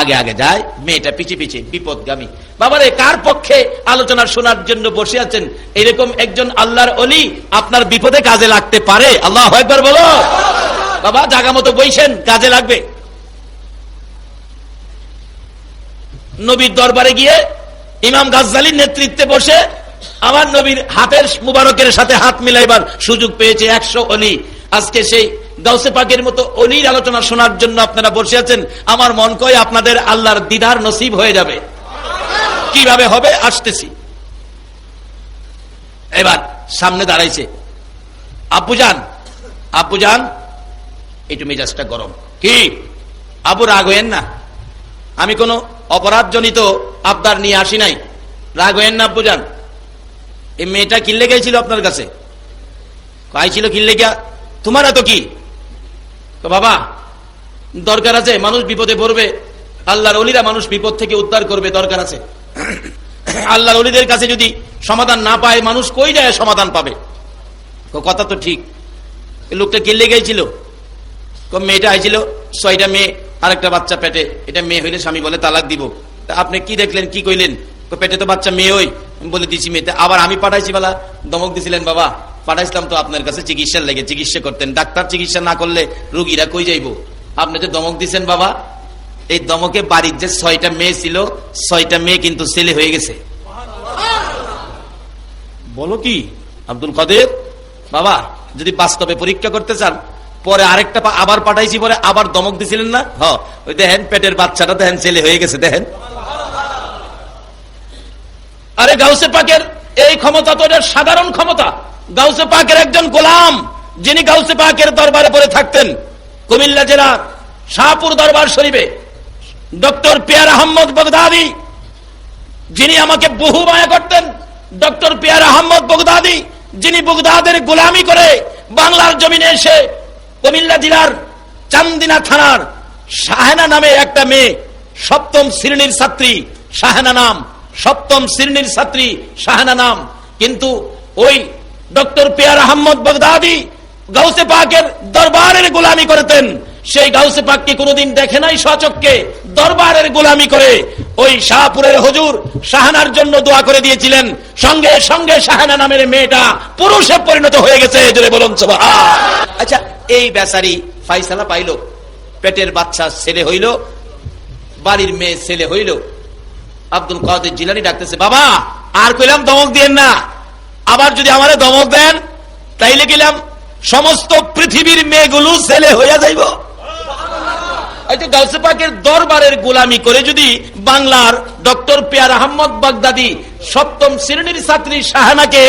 আগে আগে যায়, মেয়েটা পিছিয়ে পিছিয়ে বিপদগামী। বাবারে, কার পক্ষে আলোচনা শোনার জন্য বসে আছেন? এরকম একজন আল্লাহর ওলি আপনার বিপদে কাজে লাগতে পারে। আল্লাহু আকবার বলো। বাবা জায়গা মতো বইছেন, কাজে লাগবে। নবীর দরবারে গিয়ে ইমাম গাজ্জালির নেতৃত্বে বসে আমার নবীর হাতের মুবারকের সাথে হাত মিলাইবার সুযোগ পেয়েছে 100 ওলি। আজকে সেই গাউসে পাকের মতো অলির আলোচনা শোনার জন্য আপনারা বসে আছেন। আমার মন কয় আপনাদের আল্লাহর দিদার নসিব হয়ে যাবে। কিভাবে হবে? আসতেছি। এবার সামনে দাঁড়াইছে, আব্বু যান একটু মেজাজটা গরম। কি আবু, রাগ হইয়েন না, আমি কোনো অপরাধজনিত আবদার নিয়ে আসি নাই, রাগ হইয়েন না আব্বু যান। এই মেয়েটা কিনলে গেছিল আপনার কাছে, আইছিল কিনলে গিয়া, তোমার এত কি? বাবা দরকার আছে, মানুষ বিপদে পড়বে, আল্লাহর ওলিরা মানুষ বিপদ থেকে উদ্ধার করবে, দরকার আছে। আল্লাহর ওলিদের কাছে যদি সমাধান না পায়, মানুষ কই যায় সমাধান পাবে? কথা তো ঠিক। লোকটা কিনলে গেছিল, মেয়েটা আইছিল, 6টা মেয়ে আর একটা বাচ্চা পেটে, এটা মেয়ে হইলে স্বামী বলে তালাক দিব। তা আপনি কি দেখলেন, কি কইলেন? পেটে তো বাচ্চা মেয়ে, ওই বলে দিছি মেয়েতে। আবার আমি পাঠাইছি বলা, দমক দিছিলেন বাবা, পাঠাইছিলাম তো আপনার কাছে চিকিৎসার লেগে, চিকিৎসা করতেন। ডাক্তার চিকিৎসা না করলে রুগীরা কই যাইব? আপনি যে দমক দিচ্ছেন বাবা, এই দমকে বাড়ির যে 6টা মেয়ে ছিল, 6টা মেয়ে কিন্তু ছেলে হয়ে গেছে। বলো কি আব্দুল কাদের বাবা, যদি বাস্তবে পরীক্ষা করতে চান, পরে আরেকটা আবার পাঠাইছি, পরে আবার দমক দিছিলেন না? ওই দেখেন পেটের বাচ্চাটা দেখেন ছেলে হয়ে গেছে, দেখেন। আরে গাউসে পাকের এই ক্ষমতা তো এটা সাধারণ ক্ষমতা। গাউসে পাকের একজন গোলাম, যিনি গাউসে পাকের দরবারে পড়ে থাকতেন কুমিল্লা জেলার শাহপুর দরবার শরীফে, ডক্টর পিয়ার আহমদ বগদাদি, যিনি আমাকে বহু মায়া করতেন। ডক্টর পিয়ার আহমদ বগদাদি, যিনি বগদাদের গোলামি করে বাংলার জমিনে এসে কুমিল্লা জেলার চান্দিনা থানার শাহেনা নামে একটা মেয়ে, 7ম শ্রেণীর ছাত্রী, শাহেনা নাম, 7ম শ্রেণীর ছাত্রী শাহেনা নাম। কিন্তু ওই doctor peer Ahmad Baghdadi Ghause পাকের দরবারের গোলামি করতেন। সেই গাউসে পাককে কোনোদিন দেখে নাই স্বচক্ষে, দরবারের গোলামি করে ওই শাহপুরের হুজুর শাহানার জন্য দোয়া করে দিয়েছিলেন। সঙ্গে সঙ্গে শাহানা নামের মেয়েটা পুরুষে পরিণত হয়ে গেছে, জোরে বলুন সুবহান। আচ্ছা, এই বেচারি ফাইসালা পাইল, পেটের বাচ্চা ছেলে হইল, বাড়ির মেয়ে ছেলে হইল। আব্দুল কাদের জিলানী ডাকতেছে, বাবা আর কইলাম দমক দিয়েন না, আবার যদি আমারে দমক দেন তাইলে গেলাম সমস্ত পৃথিবীর মেয়েগুলো ছেলে হইয়া যাইব। গাউসে পাকের দরবারের গোলামি করে যদি বাংলার ডক্টর পিয়ার আহমদ বাগদাদি 7ম শ্রেণীর ছাত্রী শাহানাকে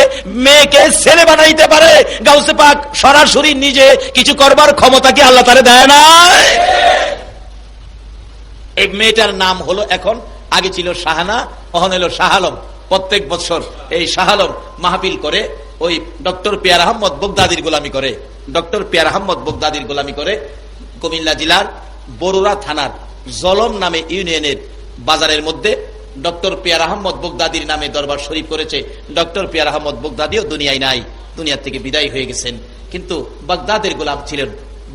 মেয়েকে ছেলে বানাইতে পারে, গাউসে পাক সরাসরি নিজে কিছু করবার ক্ষমতা কি আল্লাহ তাআলা দেয় না? এই মেয়েটার নাম হলো, এখন আগে ছিল শাহানা, এখন হলো শাহ আলম। প্রত্যেক বছর এই শাহ আলম মাহফিল করে ওই ডক্টর পিয়ার আহমদ বগদাদির গোলামি করে। ডক্টর পিয়ার আহমদ বগদাদির গোলামি করে কুমিল্লা জেলার বরুড়া থানার জলম নামে ইউনিয়নের বাজারের মধ্যে ডক্টর পিয়ার আহমদ বগদাদির নামে দরবার শরীফ করেছে। ডক্টর পিয়ার আহমদ বগদাদিও দুনিয়ায় নাই, দুনিয়া থেকে বিদায় হয়ে গেছেন। কিন্তু বাগদাদের গোলাম ছিলেন,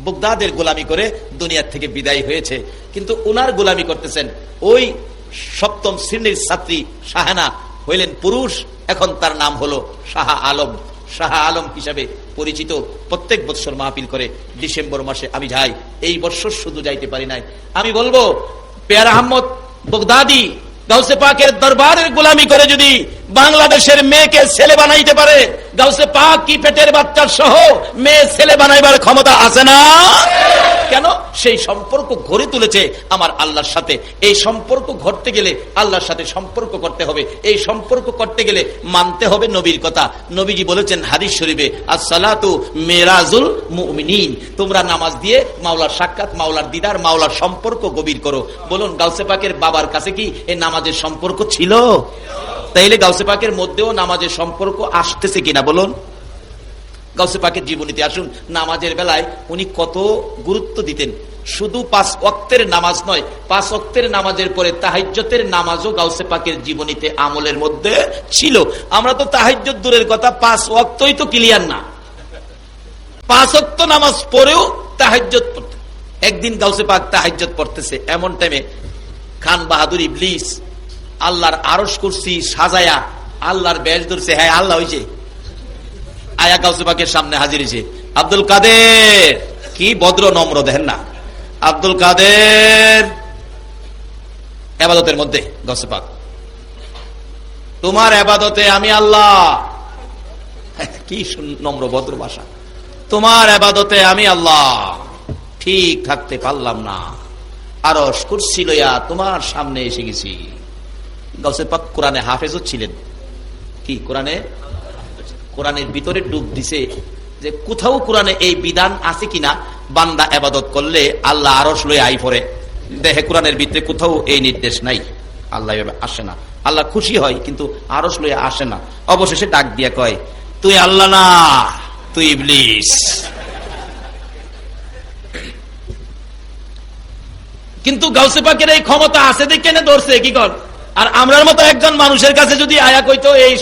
বগদাদের গোলামি করে দুনিয়ার থেকে বিদায় হয়েছে। কিন্তু ওনার গোলামি করতেছেন ওই 7ম শ্রেণীর ছাত্রী শাহানা, হইলেন পুরুষ। এখন তার নাম হলো শাহ আলম। শাহ আলম হিসাবে পরিচিত। প্রত্যেক বছর মাহফিল করে, ডিসেম্বর মাসে আমি যাই। এই বছর শুধু যাইতে পারি নাই। আমি বলবো, পিয়ার আহমদ বগদাদি গাউসে পাকের দরবারের গোলামি করে যদি বাংলাদেশের মেয়েকে ছেলে বানাইতে পারে, গাউসে পাক কি পেটের বাচ্চা সহ মেয়ে ছেলে বানাইবার ক্ষমতা আছে না? কেন? সেই সম্পর্ক গড়ে তুলেছে আমার আল্লাহর সাথে। এই সম্পর্ক গড়তে গেলে আল্লাহর সাথে সম্পর্ক করতে হবে। এই সম্পর্ক করতে গেলে মানতে হবে নবীর কথা। নবীজি বলেছেন হাদিস শরীফে, আসসালাতু মিরাজুল মুমিনিন, তোমরা নামাজ দিয়ে মাওলার সাক্ষাৎ, মাওলার দিদার, মাওলার সম্পর্ক গভীর করো। বলুন, গাউসে পাকের বাবার কাছে কি এই নামাজের সম্পর্ক ছিল? তাইলে গাউসে পাকের মধ্যেও নামাজের সম্পর্ক আসতেছে কিনা বলুন? গাউসে পাকের জীবনীতে আসুন, নামাজের বেলায় উনি কত গুরুত্ব দিতেন। শুধু 5 ওয়াক্তের নামাজ নয়, 5 ওয়াক্তের নামাজের পরে তাহাজ্জুদের নামাজও গাউসে পাকের জীবনীতে আমলের মধ্যে ছিল। আমরা তো তাহাজ্জুদ দূরের কথা, 5 ওয়াক্তই তো ক্লিয়ার না। 5 ওয়াক্ত নামাজ পড়েও তাহাজ্জুদ পড়তে। একদিন গাউসে পাক তাহাজ্জুদ পড়তেছে, এমন টাইমে খান বাহাদুর ইবলিস আল্লাহর আরশ কুরসি সাজায়া আল্লাহর বেশ ধরছে। হ্যাঁ, আল্লাহ হইছে, আয়া গাউসে পাকের সামনে হাজির হয়েছে। আব্দুল কাদের, কি ভদ্র নম্র দেখেন না। আব্দুল কাদের ইবাদতের মধ্যে, গাউসে পাক, তোমার ইবাদতে আমি আল্লাহ, কি নম্র ভদ্র ভাষা, তোমার ইবাদতে আমি আল্লাহ ঠিক থাকতে পারলাম না, আরশ কুরসি লইয়া তোমার সামনে এসে গেছি। গাউসে পাক কোরআনে হাফেজও ছিলেন। কি কোরআনে? কোরআনের ভিতরে ডুব দিছে যে কোথাও কোরআনে এই বিধান আছে কিনা, বান্দা ইবাদত করলে আল্লাহ আরশ লয়ে আই পড়ে। দেখে কোরআনের ভিতরে কোথাও এই নির্দেশ নাই, আল্লাহ আসে না। আল্লাহ খুশি হয় কিন্তু আরশ লয়ে আসে না। অবশেষে ডাক দিয়া কয়, তুই আল্লাহ না, তুই ইবলিস। কিন্তু গাউসে পাকের এই ক্ষমতা আছে দেখে না ধরছে কি কর। আর আমরার মতো একজন মানুষের কাছে যদি আয়া কইতো এই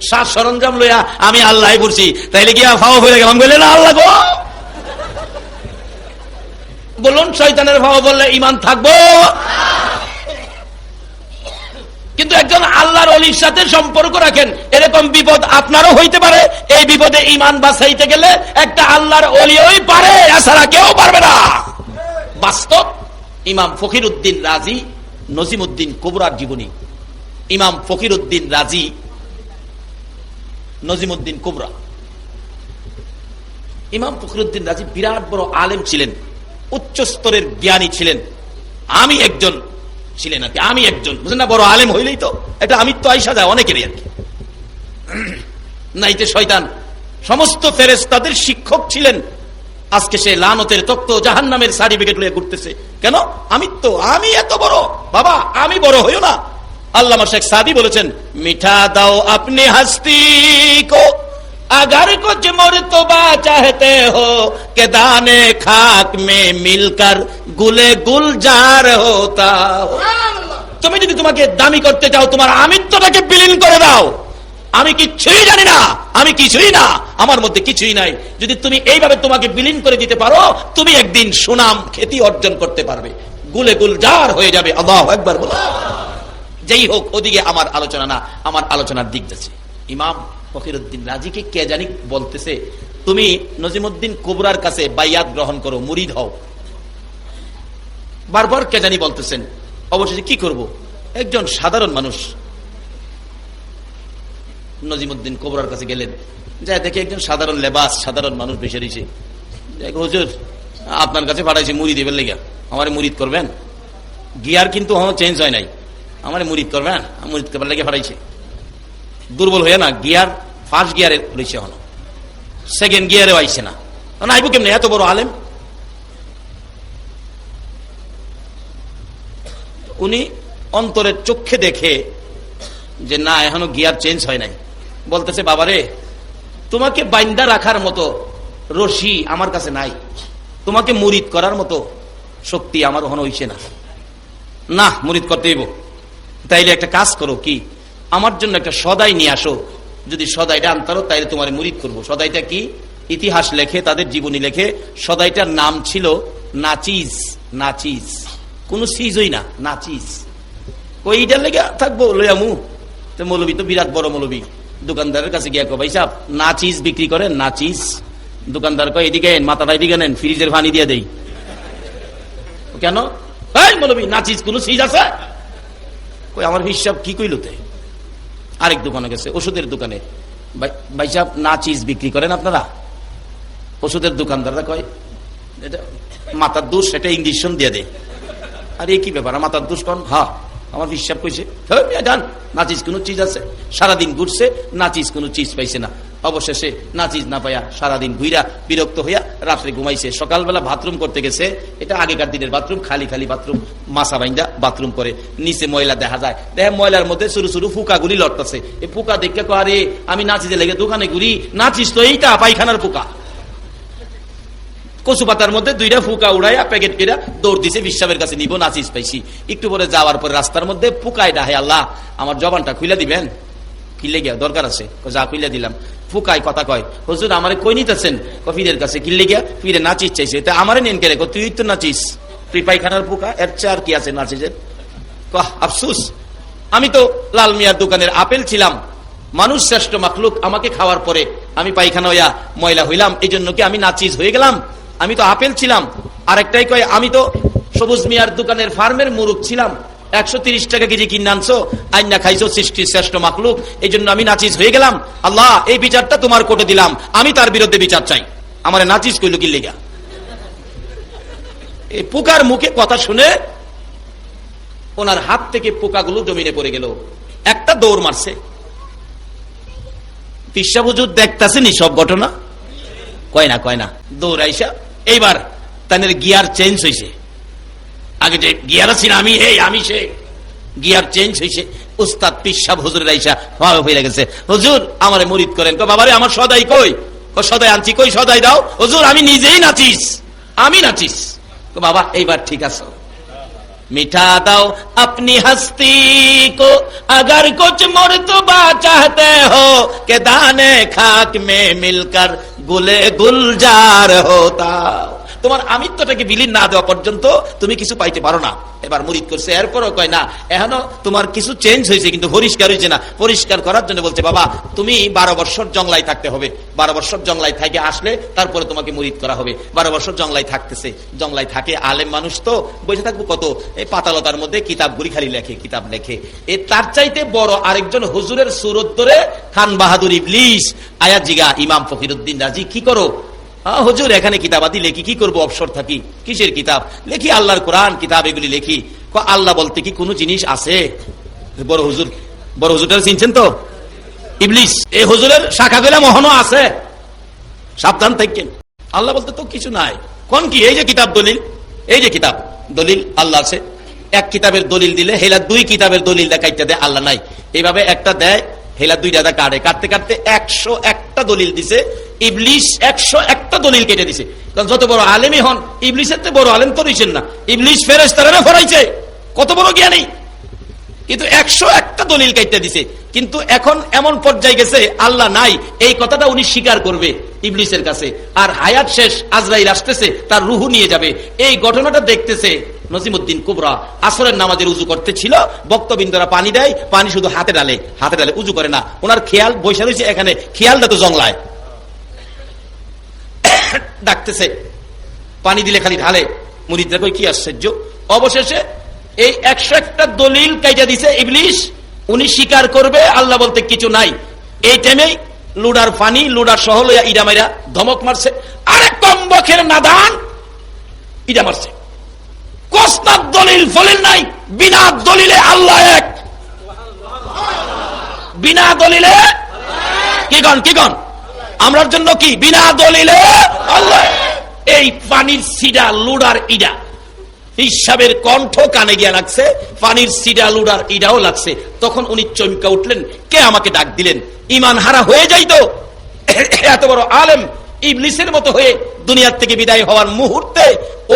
সাজ সরঞ্জাম লইয়া আমি আল্লাহ বলছি, তাইলে কি ফাও হয়ে গেলাম, বললে না আল্লাহ গো। বলুন, শয়তানের ফাও বললে ঈমান থাকবো? কিন্তু একজন আল্লাহর ওলির সাথে সম্পর্ক রাখেন, এরকম বিপদ আপনারও হইতে পারে। এই বিপদে ঈমান বাঁচাইতে গেলে একটা আল্লাহর ওলিই পারে, এছাড়া কেউ পারবে না। বাস্তব। ইমাম ফকিরউদ্দিন রাজি, নজিমউদ্দিন কুবরার জীবনী। ইমাম ফকিরউদ্দিন রাজি, নজিমউদ্দিন কুবরা। ইমাম ফখরুদ্দিন রাজি বিরাট বড় আলেম ছিলেন, উচ্চ স্তরের জ্ঞানী ছিলেন। আমি একজন ছিলেন আর কি, আমি একজন, বুঝলেন না? বড় আলেম হইলেই তো এটা আমিত্ব আইসা যায় অনেকেরই আর কি। নাইতে শয়তান সমস্ত ফেরেশতাদের শিক্ষক ছিলেন। আজকে সে লানতের তক্ত জাহান্নামের সার্টিফিকেট লয়ে ঘুরতেছে। কেন? আমিত্ব, আমি এত বড়। বাবা আমি বড় হইও না। আল্লামা শেখ সাদি বলেছেন, মিঠা দাও আপনি হস্তি কো अगर कुछ मर्तबा चाहते हो कि दाने खाक में मिलकर गुले गुलजार होता हो। তুমি যদি তোমাকে দামি করতে চাও, তোমার আমিত্বটাকে বিলীন করে দাও। আমি কিছুই জানি না, আমি কিছুই না, আমার মধ্যে কিছুই নাই। যদি তুমি এইভাবে তোমাকে বিলীন করে দিতে পারো, তুমি একদিন সুনাম খ্যাতি অর্জন করতে পারবে, গুলে গুলজার হয়ে যাবে। আল্লাহু আকবার বলো। যেই হোক, ওদিকে আমার আলোচনা না, আমার আলোচনার দিক যাচ্ছে। ইমাম ফকিরউদ্দিন রাজিকে কে জানি বলতেছে, তুমি নজিমউদ্দিন কুবরার কাছে বাইয়াত গ্রহণ করো, মুরিদ হও। বারবার কে জানি বলতেছেন। অবশেষে কি করব? একজন সাধারণ মানুষ নজিমউদ্দিন কুবরার কাছে গেলেন, যাই দেখে একজন সাধারণ লেবাস, সাধারণ মানুষ বেশি রয়েছে। হুজুর আপনার কাছে পাঠাইছে মুরিদ এবার লেগা, আমার মুরিদ করবেন। গিয়ার কিন্তু চেঞ্জ হয় নাই, আমার মুরিদ করবেন, মুরিদ করবার লেগে পাঠাইছে। দুর্বল হয়ে না, গিয়ার ফার্স্ট গিয়ারে রয়েছে, হলো সেকেন্ড গিয়ারে আইছে না, আইব কেমনি? এত বড় আলেম। উনি অন্তরের চোখে দেখে যে না, এখনো গিয়ার চেঞ্জ হয় নাই। বলতেছে, বাবারে তোমাকে বাইন্দা রাখার মতো রশি আমার কাছে নাই, তোমাকে মুরিদ করার মতো শক্তি আমার ওখানে হইছে না। না, মুরিদ করতে হইব। তাইলে একটা কাজ করো, কি আমার জন্য একটা সদাই নিয়ে আসো। যদি সদাইটা আনতারো তাইলে তোমার মুরিদ করবো। সদাইটা কি? ইতিহাস লেখে, তাদের জীবনী লেখে, সদাইটার নাম ছিল নাচিজ। নাচিজ কোন সিজই না, নাচিজ। ওইটা লেগে থাকবো লয়ামু। তো মৌলবী তো বিরাট বড় মৌলবী, দোকানদারের কাছে গিয়া কো, ভাই সাহেব নাচিজ বিক্রি করেন? নাচিজ। দোকানদার কয়, এদিকে মাথাটা এদিকে নেন, ফ্রিজের পানি দিয়ে দেই। কেন? এই মৌলবী নাচিজ কোন সিজ আছে? কই আমার হিসাব কি কইলতে। আরেক দোকানে গেছে, ওষুধের দোকানে, ভাই সাহেব নাচিজ বিক্রি করেন আপনারা? ওষুধের দোকানদাররা কয়, এটা মাথার দোষ, এটা ইঞ্জেকশন দিয়ে দেয়। আর এই কি ব্যাপার, মাথার দোষ কন? হ্যাঁ আমার হিসাব কইছে। নাচিজ কোন চিজ আছে? সারাদিন ঘুরছে, নাচিজ কোন চিজ পাইছে না। অবশেষে নাচিজ না পাইয়া সারাদিন ঘুইরা বিরক্ত হইয়া রাত্রে ঘুমাইছে। সকালবেলা বাথরুম করতে গেছে, এটা আগেকার দিনের বাথরুম, খালি খালি বাথরুম, মাসা বাইন্দা বাথরুম করে। নিচে ময়লা দেখা যায়, দেখে ময়লার মধ্যে সরু সরু ফুকা গুলি লড়তেছে। এই ফুকা দেখে কো, আরে আমি নাচিজে লেগে দোকানে ঘুরি, নাচিজ তো এইটা পায়খানার ফুকা। কচু পাতার মধ্যে দুইটা ফুকা উড়াইয়া প্যাকেট করে দৌড় দিছে, বিশ্বাবের কাছে নিব, নাচিজ পাইছি। একটু পরে যাওয়ার পরে রাস্তার মধ্যে ফুকায় ডাহে, আল্লাহ আমার জবানটা খুলে দিবেন। কিলে গিয়া দরকার আছে, যা খুলে দিলাম। ফুকায় কথা কয়, হুজুর আমারে কই নিতেছেন? ফিরের কাছে। কিলে গিয়া? ফিরে নাচিজ চাইছে। তা আমারে নেন কে? তুই তো নাচিস, তুই পায়খানার ফুকা, এর চেয়ে আর কি আছে নাচিজের? আফসুস, আমি তো লাল মিয়ার দোকানের আপেল ছিলাম, মানুষ শ্রেষ্ঠ মাখলুক, আমাকে খাওয়ার পরে আমি পায়খানা হইয়া ময়লা হইলাম, এই জন্য কি আমি নাচিজ হয়ে গেলাম? আমি তো আপেল ছিলাম। আরেকটাই কয়, আমি তো সবুজ মিয়ার দোকানের ফার্মের মুরুখ ছিলাম, 130 টাকা কেজি কিনে আনছো, আইনা খাইছো, সৃষ্টির শ্রেষ্ঠ মাখলুক, এই জন্য আমি নাচিজ হয়ে গেলাম। আল্লাহ এই বিচারটা তোমার কোর্টে দিলাম, আমি তার বিরুদ্ধে বিচার চাই। আমার নাচিজ কইল কি লেগা? এই পোকার মুখে কথা শুনে ওনার হাত থেকে পোকাগুলো জমিনে পড়ে গেল। একটা দৌড় মারছে। পিসা হুজুর দেখতাছেনি সব ঘটনা? কয় না। দৌড় আইসা এইবার তাদের গিয়ার চেঞ্জ হয়েছে। আগে যে গিয়ার আছে না, আমি সে গিয়ার চেঞ্জ হয়েছে। উস্তাদ পিসা হুজুরের আইসা ভালো হয়ে গেছে, হুজুর আমারে মুরিদ করেন। বাবারে আমার সদাই কই? সদাই আনছি। কই সদাই দাও? হুজুর আমি নিজেই নাচিস, আমি নাচিস। বাবা এইবার ঠিক আছে, মিঠা দাও अपनी हस्ती को अगर कुछ मर्तबा चाहते हो कि दाने खाक में मिलकर गुले गुलजार होता। তোমার আমিত্বটাকে বিলীন না দেওয়া পর্যন্ত তুমি কিছু পাইতে পারো না। এবার মুরিদ করছে, এরপরও কয় না এখনো তোমার কিছু চেঞ্জ হয়েছে কিন্তু পরিষ্কার হয়েছে না। পরিষ্কার করার জন্য বলছে, বাবা তুমি 12 বছর জংলায় থাকতে হবে, 12 বছর জংলায় থেকে আসলে তারপরে তোমাকে মুরিদ করা হবে। 12 বছর জংলায় থাকতেছে, জংলায় থাকে, আলেম মানুষ তো বসে থাকবো কত, এই পাতালতার মধ্যে কিতাবগুলি খালি লেখে, কিতাব লেখে। তার চাইতে বড় আরেকজন হুজুরের সুরত ধরে খান বাহাদুর ইবলিস আয়াত জিগা ইমাম ফকিরউদ্দিন রাজি, কি করো? হুজুর এখানে কিতাবাদি লেখি, কি করবো, অবসর থাকি। কিসের কিতাব লেখি? আল্লাহর কোরআন কিতাব, এগুলি লেখি। আল্লাহ বলতে কি কোনো জিনিস আছে? বড় হুজুর, বড় হুজুরটা চিনছেন তো, ইবলিস। এই হুজুরের শাখা গেলে মহনও আছে, সাবধান থাকেন। আল্লাহ বলতে তো কিছু নাই। কোন কি? এই যে কিতাব দলিল, এই যে কিতাব দলিল আল্লাহ আছে। এক কিতাবের দলিল দিলে হেলা 2 কিতাবের দলিল দেখাইতে দেয়, আল্লাহ নাই। এইভাবে একটা দেয়, হেলা 2টা কাটে, কাটতে কাটতে 101টা দলিল দিছে। ইবলিস 101টা দলিল কেটে দিছে। কারণ যত বড় আলেমই হন, ইবলিসের তো বড় আলেম তো রইছেন না। ইবলিস ফেরেশতারা ফরাইছে, কত বড় জ্ঞানী, কিন্তু 101টা দলিল কেটে দিছে। কিন্তু এখন এমন পর্যায়ে গেছে আল্লাহ নাই, এই কথাটা উনি স্বীকার করবে ইবলিসের কাছে। আর হায়াত শেষ, আজরাইল আসতেছে, তার রুহু নিয়ে যাবে। এই ঘটনাটা দেখতেছে নজিমউদ্দিন কুবরা। আসরের নামাজের উজু করতে ছিল, বক্তবিন্দরা পানি দেয়, পানি শুধু হাতে ডালে, হাতে ডালে, উজু করে না। ওনার খেয়াল বসে রয়েছে এখানে, খেয়ালটা তো জংলায়। ডাকতেছে, পানি দিলে খালি ঢালে। মুরিদরা কই কি আশ্চর্য। অবশেষে এই 101টা দলিল কাইটা দিছে ইবলিস। উনি স্বীকার করবে আল্লাহ বলতে কিছু নাই। এই টাইমে লুডার পানি, লুডার সহ লইয়া ইডা মাইরা ধমক মারছে। আরে কমবখের নাদান, ইডা মারছে। কোস্তার দলিল ফলিল নাই, বিনা দলিলে আল্লাহ এক। বিনা দলিলে কি গণ, কি গণ আমরার জন্য কি? বিনা দলিলে আল্লাহ। এই পানির সিডা লুডার ইডা, হিসাবের কণ্ঠ কানে গিয়া লাগছে, পানির সিডা লুডার ইডাও লাগছে। তখন উনি চমকা উঠলেন, কে আমাকে ডাক দিলেন? ইমান হারা হয়ে যাইতো এত বড় আলেম ইবলিসের মতো হয়ে দুনিয়ার থেকে বিদায় হওয়ার মুহূর্তে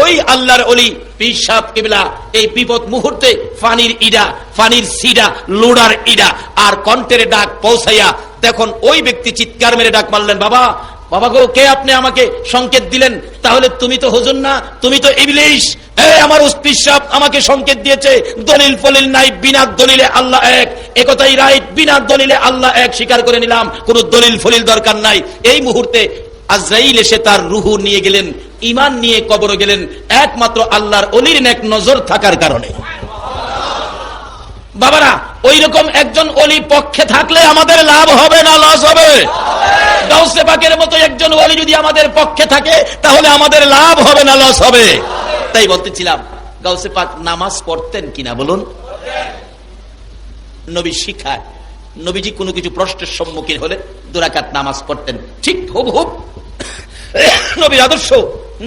ওই আল্লাহর ওলি পীর সাহেব কিবলা এই বিপদ মুহূর্তে পানির ইডা, পানির সিডা, লুডার ইডা আর কণ্ঠের ডাক পৌঁছাইয়া দেখুন ওই ব্যক্তি চিৎকার মেরে ডাক মারলেন, বাবা, বাবা গো, কে আপনি আমাকে সংকেত দিলেন? তাহলে তুমি তো হুজুর না, তুমি তো ইবলিস। আমার উস্তাদ সাহেব আমাকে সংকেত দিয়েছে, দলিল ফলিল নাই, বিনা দলিলে আল্লাহ এক। একথাই রাইট, বিনা দলিলে আল্লাহ এক স্বীকার করে নিলাম, কোন দলিল ফলিল দরকার নাই। এই মুহূর্তে আজরাইল এসে তার রুহু নিয়ে গেলেন, ঈমান নিয়ে কবরে গেলেন, একমাত্র আল্লাহর ওলির নেক নজর থাকার কারণে। বাবারা, ওই রকম একজন ওলি পক্ষে থাকলে আমাদের লাভ হবে না লস হবে? গাউসে পাকের মতো একজন ওলি যদি আমাদের পক্ষে থাকে তাহলে আমাদের লাভ হবে না লস হবে? তাই বলতেছিলাম, গাউসে পাক নামাজ পড়তেন কিনা বলুন? নবী শিখায়, নবীজি কোনো কিছু প্রশ্নের সম্মুখীন হলে 2 রাকাত নামাজ পড়তেন, ঠিক হুবহুব নবীর আদর্শ,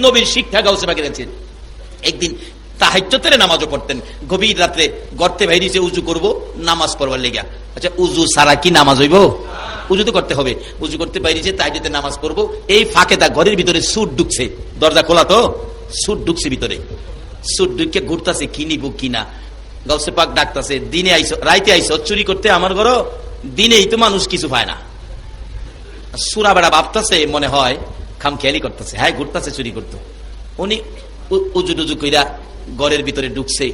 নবীর শিক্ষা গাউসে পাকের আছেন। একদিন তাহাজ্জুদের নামাজও পড়তেন। গভীর রাত্রে গর্তে বাইরেছে উজু করব, নামাজ পড়বার লেগা। আচ্ছা, উজু ছাড়া কি নামাজ হইব? উজু তো করতে হবে। উজু করতে বাইরেছে, তাহাজ্জুদের নামাজ পড়বো। এই ফাঁকে তা ঘরের ভিতরে সুট ঢুকছে, দরজা খোলা তো, সুট ঢুকছে ভিতরে। সুট ঢুকে ঘুরতেছে, কি নিব কিনা। গাউসে পাক ডাকতেছে, দিনে আইসো, রাইতে আইসো চুরি করতে আমার ঘর? দিনেই তো মানুষ কিছু পায় না। সুরা বেড়া ভাবতেছে, মনে হয় খামখেয়ালি করতেছে, হ্যাঁ ঘুরতেছে চুরি করতো। উনি উজু টুজু কইরা ঘরের ভিতরে ঢুকছে,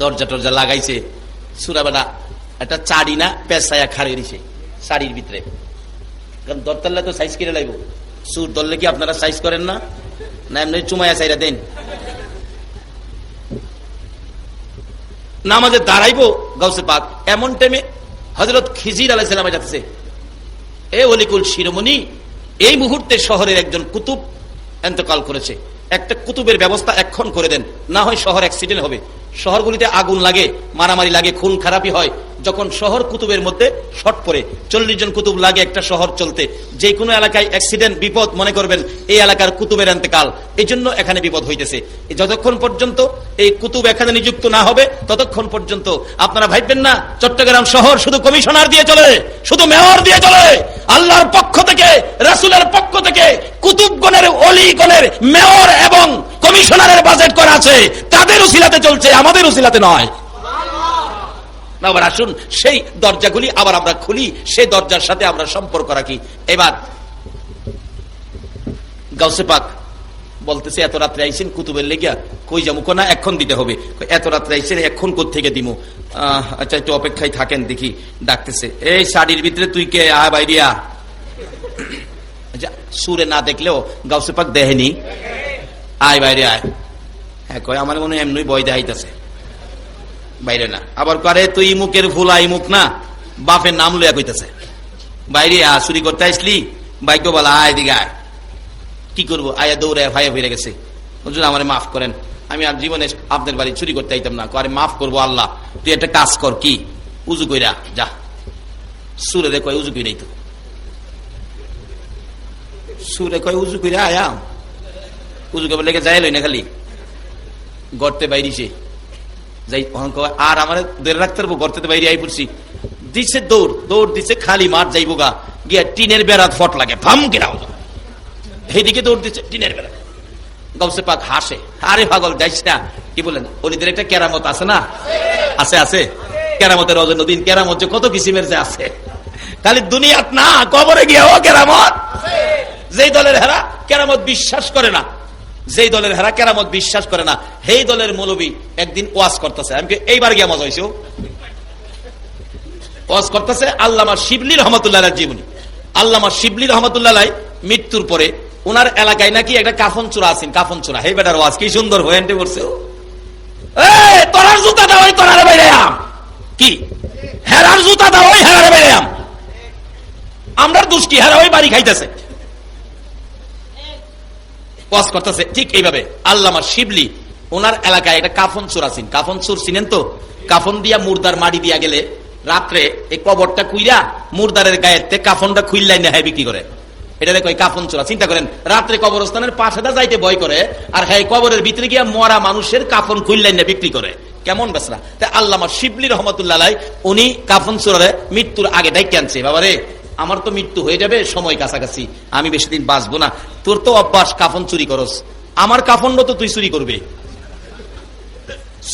দরজা টরজা লাগাইছে। সুরাবেলা একটা চাড়ি না পেঁচাইয়া খাড়ে দিছে শাড়ির ভিতরে, কারণ দরতাল্লা তো সাইজ করে লাগবো। সুর ধরলে কি আপনারা সাইজ করেন না? না এমনি চুমাইয়া চাইরা দেন। নামাজে দাঁড়াইবো গাউসে পাক, এমন টাইমে হযরত খিজির আলাইহিস সালাম যাচ্ছে। এ ওলিকুল শিরোমণি, এই মুহূর্তে শহরের একজন কুতুব ইন্তেকাল করেছে, একটা কুতুবের ব্যবস্থা এখন করে দেন, না হয় শহর অ্যাক্সিডেন্ট হবে। শহরগুলিতে আগুন লাগে, মারামারি লাগে, খুন খারাপি হয়। যখন শহর কুতুবের মধ্যে শর্ট পড়ে, 40 জন কুতুব লাগে একটা শহর চলতে, যে কোনো এলাকায় অ্যাক্সিডেন্ট, বিপদ মনে করবেন এই এলাকার কুতুবের ইন্তেকাল, এই জন্য এখানে বিপদ হইতেছে। যতক্ষণ পর্যন্ত এই কুতুব এখানে নিযুক্ত না হবে ততক্ষণ পর্যন্ত আপনারা ভাববেন না চট্টগ্রাম শহর শুধু কমিশনার দিয়ে চলে, শুধু মেয়র দিয়ে চলে। আল্লাহর পক্ষ থেকে, রাসূলের পক্ষ থেকে কুতুবগণের, ওলিগণের, মেয়র এবং কমিশনারের বাজেট করা আছে, তাদের উসিলাতে চলছে, আমাদের উসিলাতে নয়। আবার আসুন সেই দরজাগুলি আবার আমরা খুলি, সেই দরজার সাথে আমরা সম্পর্ক রাখি। এবার গাউসে পাক বলতেছে এত রাত্রে আইসেন কুতুবের লেগিয়া, কই যাবো না এখন দিতে হবে, এত রাত্রে আইসেন এখন কোত্থেকে দিব, আচ্ছা একটু অপেক্ষায় থাকেন দেখি। ডাকতেছে, এই শাড়ির ভিতরে তুই কে, আয় বাইরিয়া। সুরে না দেখলেও গাউসে পাক দেখেনি, আয় বাইরে আয়। হ্যাঁ কয় আমার মনে হয় এমনি বই দেখাইতেছে, বাইরে না। আবার করে তুই মুখের ফুলা ইমুক না, বাপের নাম লইয়া কইতেছে, বাইরে আ চুরি করতে আসলি, বাইক বলা আয় দিকে আয়। কি করবো, আয়া দৌড়ে ভাইয়া ফিরে গেছে, হুজুর আমারে মাফ করেন, আমি আর জীবনে আপনার বাড়ি চুরি করতে আইতাম না। আরে মাফ করবো আল্লাহ, তুই একটা কাজ কর, কি উজু কইরা যা। সুরে রে কয় উজু কই নাই তো, সুরে কয় উজু কইরা আয়া, উজু করবার লেগে যাই লই না, খালি গর্তে বাইরিছে যাই। আর আমার ধরে রাখতে পারবো, গর্তে বাইরে আই পড়ছি, দিচ্ছে দৌড়, দৌড় দিচ্ছে, খালি মাঠ যাইবো গা, গিয়া টিনের বেড়াত ফট লাগে, ফাম কেরা এইদিকে দৌড় দিচ্ছে টিনের বেড়া। গাউসে পাক হাসে, আরে পাগল যাইস না, কি বলেন ওলিদের একটা কেরামত আছে না, আছে আছে, কেরামতের অজন্যদিন কেরামত যে কত কিসিমের যে আছে, খালি দুনিয়াত না কবরে গিয়েও কেরামত। যেই দলের হেরা কেরামত বিশ্বাস করে না, যেই দলের হেরা কেরামত বিশ্বাস করে না, সেই দলের মৌলবী একদিন ওয়াজ করতেছে, আমি এইবার গিয়া মজা হয়েছে, ওয়াজ করতেছে আল্লামা শিবলি রহমতুল্লাহ জীবনী। আল্লামা শিবলি রহমতুল্লাহ মৃত্যুর পরে ওনার এলাকায় নাকি একটা কাফন চূড়া আছেন, কাফন চূড়া, হে বেটার ওয়াজ কি সুন্দর হয়ে পড়ছে, তোরার জুতা দাও তোরারে বাইরে আম, কি হেরার জুতা দাও হেরারে বাইরে আম, আমরা দুষ্টি হেরা ওই বাড়ি খাইতেছে, ওয়াজ করতেছে। ঠিক এইভাবে আল্লামা শিবলি ওনার এলাকায় একটা কাফন চূড়া আছেন, কাফন চূড় চিনেন তো, কাফন দিয়া মুর্দার মাটি দিয়া গেলে রাত্রে এই কবরটা কুইরা মুর্দারের গায়েতে কাফনটা খুইল্লাই না হ্যাঁ বিক্রি করে, এটা কয় কাফন চূড়া। চিন্তা করেন রাত্রে কবরস্থানের পাশে যাইতে ভয় করে, আর হ্যাঁ কবরের ভিতরে গিয়া মরা মানুষের কাফন খুইল্লাই না বিক্রি করে, কেমন বেসরা। তাই আল্লামা শিবলি রহমতুল্লাহ উনি কাফন চূড়ারে মৃত্যুর আগে ডাইকে আনছে, বাবারে আমার তো মৃত্যু হয়ে যাবে, সময় কাছাকাছি, আমি বেশি দিন বাঁচবো না, তোর তো অভ্যাস কাফন চুরি করস, আমার কাফনটা তো তুই চুরি করবে।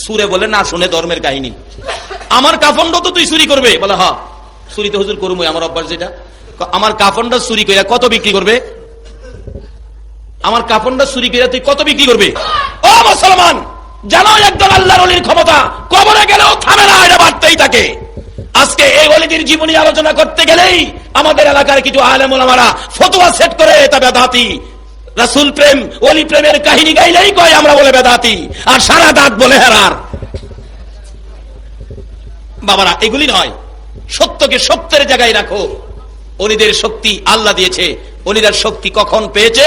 সুরে বলে না শুনে ধর্মের কাহিনী, আমার কাফনটা তো তুই চুরি করবে, বলে হ্যাঁ চুরি তো হুজুর করবো, আমার অভ্যাস যেটা, আমার কাফনটা চুরি করে কত বিক্রি করবে, আমার কাফনটা চুরি করে তুই কত বিক্রি করবে। ও মুসলমান জানো একদল আল্লাহর ওলির ক্ষমতা কবরে গেলেও থামে না, এটা বাড়তেই থাকে। আজকে এই ওলিদের জীবনী আলোচনা করতে গেলেই আমাদের এলাকার কিছু আলেম ওলামারা ফতোয়া সেট করে এটা বেদাতি, রাসূল প্রেম ওলি প্রেমের কাহিনী গাইলেই কয় আমরা বলে বেদাতি, আর সারা দাঁত বলে হেরার। বাবারা এগুলি নয়, সত্যকে সত্যের জায়গায় রাখো। ওলিদের শক্তি আল্লাহ দিয়েছে, ওলিদের শক্তি কখন পেয়েছে,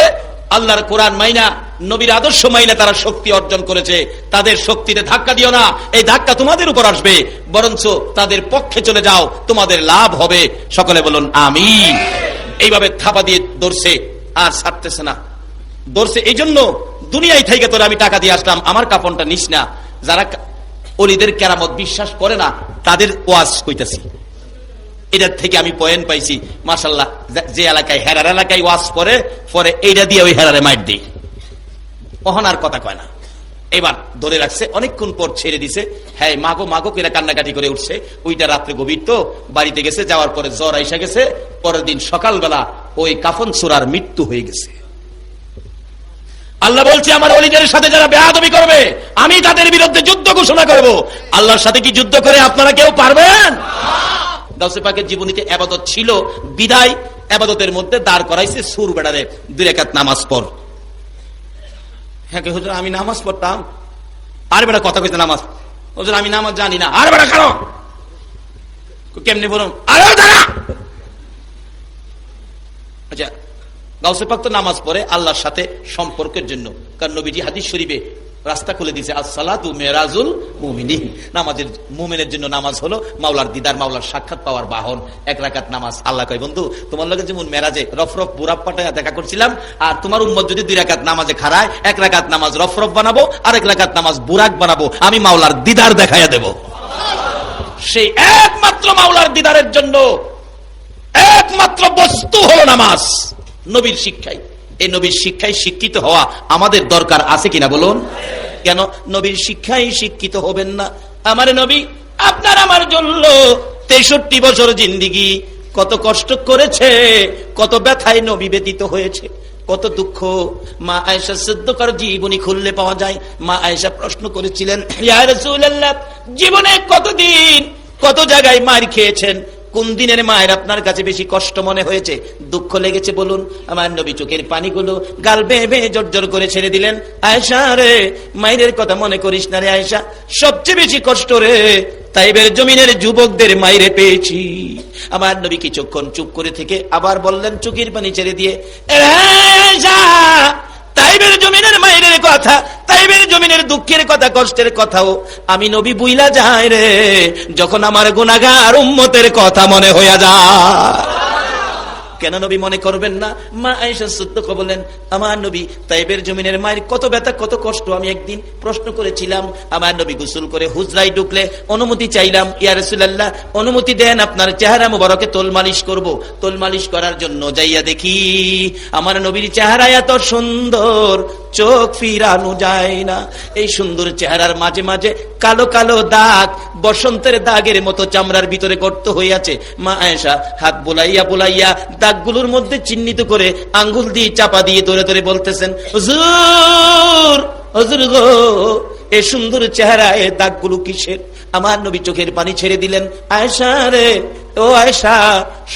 আল্লাহর কোরআন মাইনা নবীর আদর্শ মাইনা তারা শক্তি অর্জন করেছে। তাদের শক্তিতে ধাক্কা দিও না, এই ধাক্কা তোমাদের উপর আসবে, বরঞ্চ তাদের পক্ষে চলে যাও, তোমাদের লাভ হবে। সকলে বলুন আমিন। এইভাবে থাপা দিয়ে ধরছে আর ছাড়তেছে না, ধরছে এই জন্য দুনিয়ায় থেকে তোর আমি টাকা দিয়ে আসলাম, আমার কাপড়টা নিস না। যারা ওলিদের কেরামত বিশ্বাস করে না তাদের ওয়াজ কইতাছি, এটার থেকে আমি পয়েন্ট পাইছি মাশাআল্লাহ। যে এলাকায় হেরার এলাকায় ওয়াজ করে পরে এইটা দিয়ে ওই হেরারে মাইট দিই, কখন আর কথা কয় না। এবার ধরে রাখছে, অনেকক্ষণ পর ছেড়ে দিছে, হ্যাঁ মাগো মাগো করে কান্নাকাটি করে উঠছে। ওইটা রাত্রে গভীর তো, বাড়িতে গেছে, যাওয়ার পরে জ্বর আইসা গেছে। পরের দিন সকালবেলা ওই কাফন সূরার মৃত্যু হয়ে গেছে। আল্লাহ বলছে আমার ওলিদের সাথে যারা বেয়াদবি করবে আমি তাদের বিরুদ্ধে যুদ্ধ ঘোষণা করব। আল্লাহর সাথে কি যুদ্ধ করে আপনারা কেউ পারবেন? গাউসে পাকের জীবনীতে ইবাদত ছিল বিদায়, ইবাদতের মধ্যে দাঁড় করাইছে সুর বেড়ারে 2 রাকাত নামাজ পড়। হ্যাঁ হুজুর আমি নামাজ পড়তাম, আর বেটা কথা কইতে নামাজ, হুজুর আমি নামাজ জানি না, আর বেটা কেন কেমনি বলুন, আরে দাঁড়া। আচ্ছা গাউসে পাক তো নামাজ পড়ে আল্লাহর সাথে সম্পর্কের জন্য, কারণ নবীজি হাদিস শরীফে রাস্তা খুলে দিয়েছে, আসসালাতু মেরাজুল মুমিনিন, নামাজের মুমিনের জন্য নামাজ হলো মাওলার দিদার, মাওলার সাক্ষাৎ পাওয়ার বাহন। 1 রাকাত নামাজ। আল্লাহ কয় বন্ধু তোমার লগে যেমন মেরাজে রফরফ বুরাব পাঠায় দেখা করছিলাম, আর তোমার উম্মত যদি 2 রাকাত নামাজে খাড়ায়, 1 রাকাত নামাজ রফরফ বানাবো আর 1 রাকাত নামাজ বুরাক বানাবো, আমি মাওলার দিদার দেখাইয়া দেব। সেই একমাত্র মাওলার দিদারের জন্য একমাত্র বস্তু হলো নামাজ, নবীর শিক্ষায়। এই নবীর শিক্ষায় শিক্ষিত হওয়া আমাদের দরকার আছে কিনা বলুন? কেন নবীর শিক্ষায় শিক্ষিত হবেন না? আমার নবী আপনার আমার জন্য 63 বছর জিন্দিগি কত কষ্ট করেছে, কত ব্যথায় নবী ব্যতীত হয়েছে। কত দুঃখ। মা আয়েশা সিদ্দিকার জীবনী খুললে পাওয়া যায়। মা আয়েশা প্রশ্ন করেছিলেন, ইয়া রাসূলুল্লাহ, জীবনে কতদিন কত জায়গায় মার খেয়েছেন, কোন দিনের মায়ের আপনার কাছে বেশি কষ্ট মনে হয়েছে, দুঃখ লেগেছে বলুন? আমার নবী চোখের পানিগুলো গাল বেয়ে বেয়ে জর্জর করে ছেড়ে দিলেন। আয়েশা রে, মায়ের কথা মনে করিস না রে আয়েশা, সবচেয়ে বেশি কষ্ট রে তাইবের জমিনের যুবকদের মাইরে পেয়েছি। আমার নবী কিছুক্ষণ চুপ করে থেকে আবার বললেন চোখের পানি ছেড়ে দিয়ে, আয়েশা, তাইবের জমিনের মায়ের কথা, তাইবের জমিনের দুঃখের কথা, কষ্টের কথাও আমি নবী বুইলা যাই রে যখন আমার গুনাহগার উম্মতের কথা মনে হইয়া যায়। কেন নবী মনে করবেন না? মা আয়েশা সিদ্দিকা বলেন, আমার নবী তাইবের জমিনের মায়ের কত ব্যথা কত কষ্ট আমি একদিন প্রশ্ন করেছিলাম। আমার নবী গোসল করে হুজরায় ঢুকলে অনুমতি চাইলাম, ইয়া রাসূলুল্লাহ অনুমতি দেন আপনার চেহারা মুবারকে তোল মালিশ করব। তোল মালিশ করার জন্য যাইয়া দেখি আমার নবীর চেহারা এত সুন্দর চোখ ফিরানো যায় না। এই সুন্দর চেহারার মাঝে মাঝে কালো কালো দাগ, বসন্তের দাগের মতো চামড়ার ভিতরে গর্ত হইয়াছে। মা আয়েশা হাত বুলাইয়া বুলাইয়া দাগগুলোর মধ্যে চিহ্নিত করে আঙ্গুল দিয়ে চাপা দিয়ে ধরে ধরে বলতেছেন, হুজুর হুজুর গো, এই সুন্দর চেহারা এ দাগগুলো কিসের? আমার নবী চোখের পানি ছেড়ে দিলেন, আয়েশা রে, ও আয়েশা,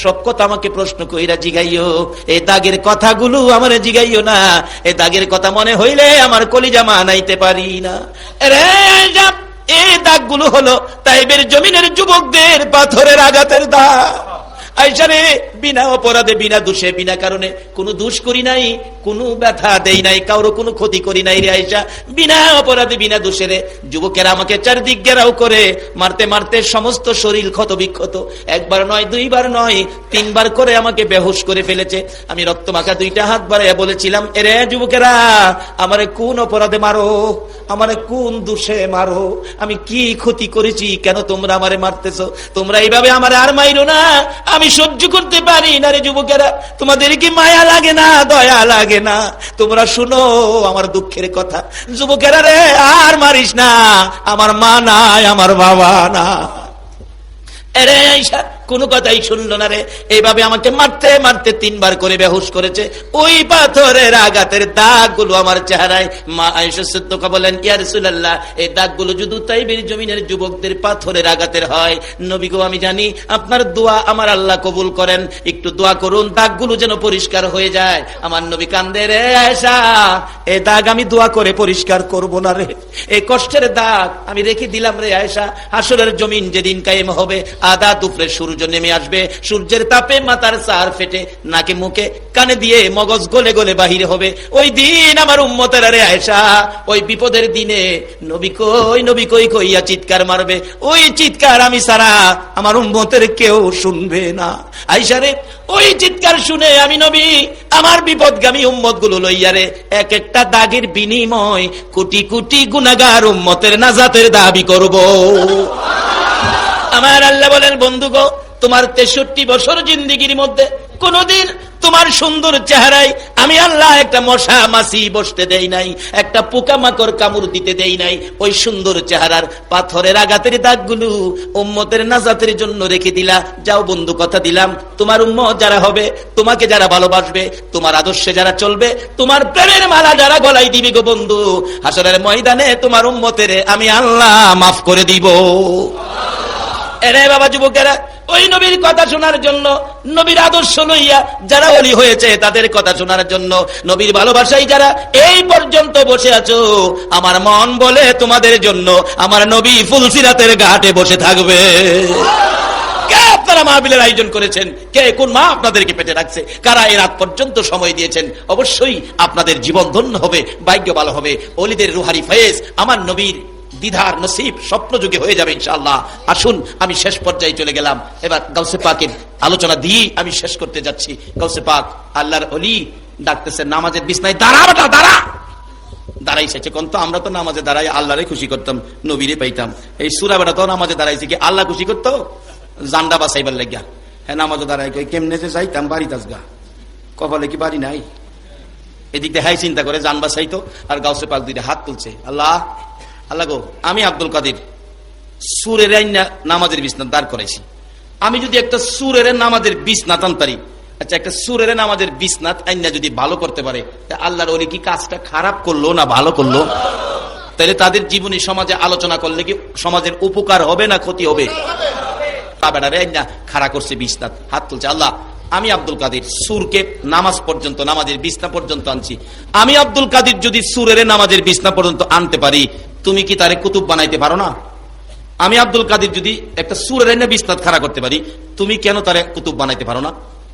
সব কথা আমাকে প্রশ্ন কইরা জিগাইও, এই দাগের কথাগুলো আমার জিগাইও না। এই দাগের কথা মনে হইলে আমার কলিজা মানাইতে পারি না রে আয়েশা। এই দাগগুলো হলো তাইবের জমিনের যুবকদের পাথরের আঘাতের দাগ। আয়েশা রে, বিনা অপরাধে, বিনা দোষে, বিনা কারণে কোনো দোষ করি নাই, কোনো ব্যথা দেই নাই, কারো কোনো ক্ষতি করি নাই রে আয়েশা, বিনা অপরাধে বিনা দোষে রে। যুবকেরা আমাকে চারদিক ঘেরাও করে মারতে মারতে সমস্ত শরীর ক্ষত বিক্ষত, একবার নয় দুইবার নয় তিনবার করে আমাকে বেহুশ করে ফেলেছে। আমি রক্ত মাখা দুইটা হাত বাড়াইয়া বলেছিলাম, এরে যুবকেরা, আমারে কোন অপরাধে মারো, আমারে কোন দোষে মারো, আমি কি ক্ষতি করেছি, কেন তোমরা আমারে মারতেছো? তোমরা এইভাবে আমারে আর মাইরো না, আমি সহ্য করতে পারি না রে যুবকেরা। তোমাদের কি মায়া লাগে না, দয়া লাগে না? তোমরা শুনো আমার দুঃখের কথা। যুবকেরা রে, আর মারিস না, আমার মা নাই, আমার বাবা না। এরে আয়েশা কোন কথাই শুনলো না রে, এইভাবে আমাকে মারতে মারতে তিনবার করে বেহুশ করেছে। ওই পাথরের আঘাতের দাগগুলো আমার চেহারায়। মা আয়েশা সিদ্দিকা বলেন, ইয়া রাসূলুল্লাহ, এই দাগগুলো যদি তাইবের জমিনের যুবকদের পাথরের আঘাতের হয়, নবী গো আমি জানি আপনার দোয়া আমার আল্লাহ কবুল করেন, একটু দোয়া করুন দাগগুলো যেন পরিষ্কার হয়ে যায়। আমার নবী কান্দে, রে আয়েশা, এই দাগ আমি দোয়া করে পরিষ্কার করব না রে, এই কষ্টের দাগ আমি রেখে দিলাম রে আয়েশা। হাসরের জমিন যেদিন কায়েম হবে, আদা দুপুরে সূর্য নেমে আসবে, সূর্যের তাপে মাথার সার ফেটে নাকে মুখে কানে দিয়ে মগজ গলে গলে বাহির হবে। ওই দিন আমার উম্মতেরা রে আয়েশা, ওই বিপদের দিনে নবী কই নবী কই কইয়া চিৎকার মারবে। ওই চিৎকার আমি সারা আমার উম্মতের কেউ শুনবে না। আয়েশা রে, ওই চিৎকার শুনে আমি নবী আমার বিপদগামী উম্মত গুলো লইয়া রে এক একটা দাগের বিনিময় কোটি কোটি গুনাহগার উম্মতের নাজাতের দাবি করব। আমার আল্লাহ বলেন, বন্ধু গো, তোমার 63 বছর জিন্দেগির মধ্যে কোনদিন তোমার সুন্দর চেহারায় আমি আল্লাহ একটা মশা মাছি বসতে দেই নাই, একটা পোকামাকড় কামড় দিতে দেই নাই। ওই সুন্দর চেহারার পাথরের আঘাতের দাগগুলো উম্মতের নাজাতের জন্য রেখে দিলা। যাও বন্ধু, কথা দিলাম, তোমার উম্মত যারা হবে, তোমাকে যারা ভালোবাসবে, তোমার আদর্শে যারা চলবে, তোমার প্রেমের মালা যারা গলায় দিবি গো বন্ধু, হাসরের ময়দানে তোমার উম্মতের আমি আল্লাহ মাফ করে দিব। এরে বাবা যুবকেরা, ওই নবীর কথা শোনার জন্য, নবীর আদর্শ লইয়া যারা ওলি হয়েছে তাদের কথা শোনার জন্য, নবীর ভালোবাসায় যারা এই পর্যন্ত বসে আছো, আমার মন বলে তোমাদের জন্য আমার নবী ফুলসিরাতের ঘাটে বসে থাকবে। কে আপনারা মাহফিলের আয়োজন করেছেন? কে কোন মা আপনাদেরকে পেটে রাখছে? কারা এই রাত পর্যন্ত সময় দিয়েছেন? অবশ্যই আপনাদের জীবন ধন্য হবে, ভাগ্য ভালো হবে। ওলিদের রুহারি ফয়েজ আমার নবীর দিদার নসিব স্বপ্ন যুগে হয়ে যাবে ইনশাআল্লাহ। আসুন, আমি শেষ পর্যায়ে চলে গেলাম, এবার গাউসে পাকের আলোচনা দিয়ে আমি শেষ করতে যাচ্ছি। গাউসে পাক আল্লাহর ওলি ডাকতেছেন, নামাজের বিছনায় দাঁড়া বেটা দাঁড়া। দাঁড়াইছে কোন? তো আমরা তো নামাজে দাঁড়াই আল্লাহরে খুশি করতাম, নবীরে পাইতাম। এই সূরা বেটা তো নামাজে দাঁড়াইছে কি আল্লাহ খুশি করতো? জান্ডা বাঁচাইবার লাগিয়া। হ্যাঁ, নামাজে দাঁড়াই কেমনে যে যাইতাম বাড়ি তাজগা, কপালে কি বাড়ি নাই? এদিক দিয়ে হাই চিন্তা করে জান বাঁচাইতো, আর গাউসে পাক দুইটা হাত তুলছে, আল্লাহ আল্লাহ গো, আমি আব্দুল কাদির সুরের নামাজের বিছনা দাঁড় করাইছি, আমি যদি একটা সুরের নামাজের বিছনা টানতারি, আচ্ছা, একটা সুরের নামাজের বিছনাত আইনা যদি ভালো করতে পারে, আল্লাহর ওলি কি কাজটা খারাপ করলো না ভালো করলো? তাহলে তাদের জীবনী সমাজে আলোচনা করলে কি সমাজের উপকার হবে না ক্ষতি হবে? খাড়া করছে বিছনাত, হাত তুলছে, আল্লাহ আমি আব্দুল কাদির সুরকে নামাজ পর্যন্ত, নামাজের বিছনা পর্যন্ত আনছি। আমি আব্দুল কাদির যদি সুরের নামাজের বিছনা পর্যন্ত আনতে পারি, তুমি কি তারে কুতুব বানাইতে পারো না? আমি আব্দুল কাদির যদি একটা সুরের বিছনাত খাড়া করতে পারি, তুমি কেন তারে কুতুব বানাইতে পারো না?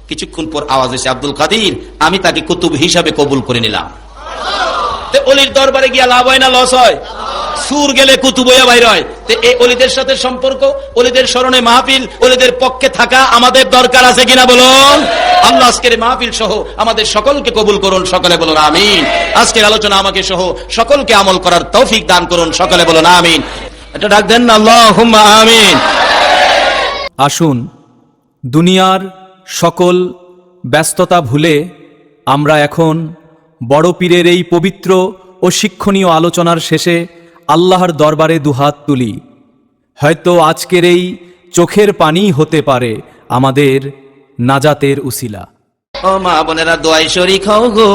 কিছুক্ষণ পর আওয়াজ এসে, আব্দুল কাদির আমি তাকে কুতুব হিসাবে কবুল করে নিলাম। অলির দরবারে গিয়া লাভ হয় না লস হয়? সুর গেলে কুতুব হইয়া বাইর হয়। এই অলিদের সাথে সম্পর্ক, অলিদের স্মরণে মাহফিল, অলিদের পক্ষে থাকা আমাদের দরকার আছে কিনা বলুন? আল্লাহ আজকের মাহফিল সহ আমাদের সকলকে কবুল করুন, সকলে বলুন আমিন। আজকের আলোচনা আমাকে সহ সকলকে আমল করার তৌফিক দান করুন, সকলে বলুন আমিন। এটা ডাক দেন না, আল্লাহুম্মা আমিন। আসুন দুনিয়ার সকল ব্যস্ততা ভুলে আমরা এখন বড় পীরের এই পবিত্র ও শিক্ষণীয় আলোচনার শেষে আল্লাহর দরবারে দুহাত তুলি। হয়তো আজকের এই চোখের পানি হতে পারে আমাদের নাজাতের উসিলা। ও মা বোনেরা, দোয়ায় শরীক হও গো,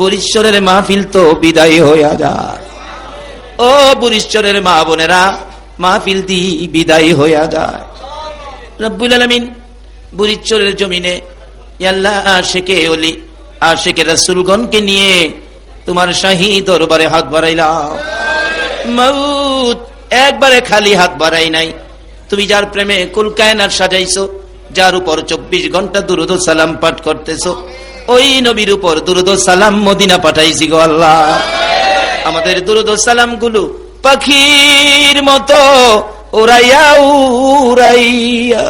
বরিশ্বরের মাহফিল তো বিদায় হইয়া যায়। ও বরিশ্বরের মা বোনেরা, মাহফিল দি বিদায় হইয়া যায়। রব্বুল আলামিন বরিশ্বরের জমিনে আল্লাহ আশিকে ওলি, আশিকে রাসূলগণকে নিয়ে তোমার শাহী দরবারে হাত বাড়াইলাম। মউত একবারে খালি হাত বাড়াই নাই। তুমি যার প্রেমে কুল কায়নাত সাজাইছো, যার উপর 24 ঘন্টা দুরূদ ও সালাম পাঠ করতেছো, ওই নবীর উপর দুরূদ ও সালাম মদিনা পাঠাইছি গো আল্লাহ। আমাদের দুরূদ ও সালাম গুলো পাখির মতো উড়াইয়া উড়াইয়া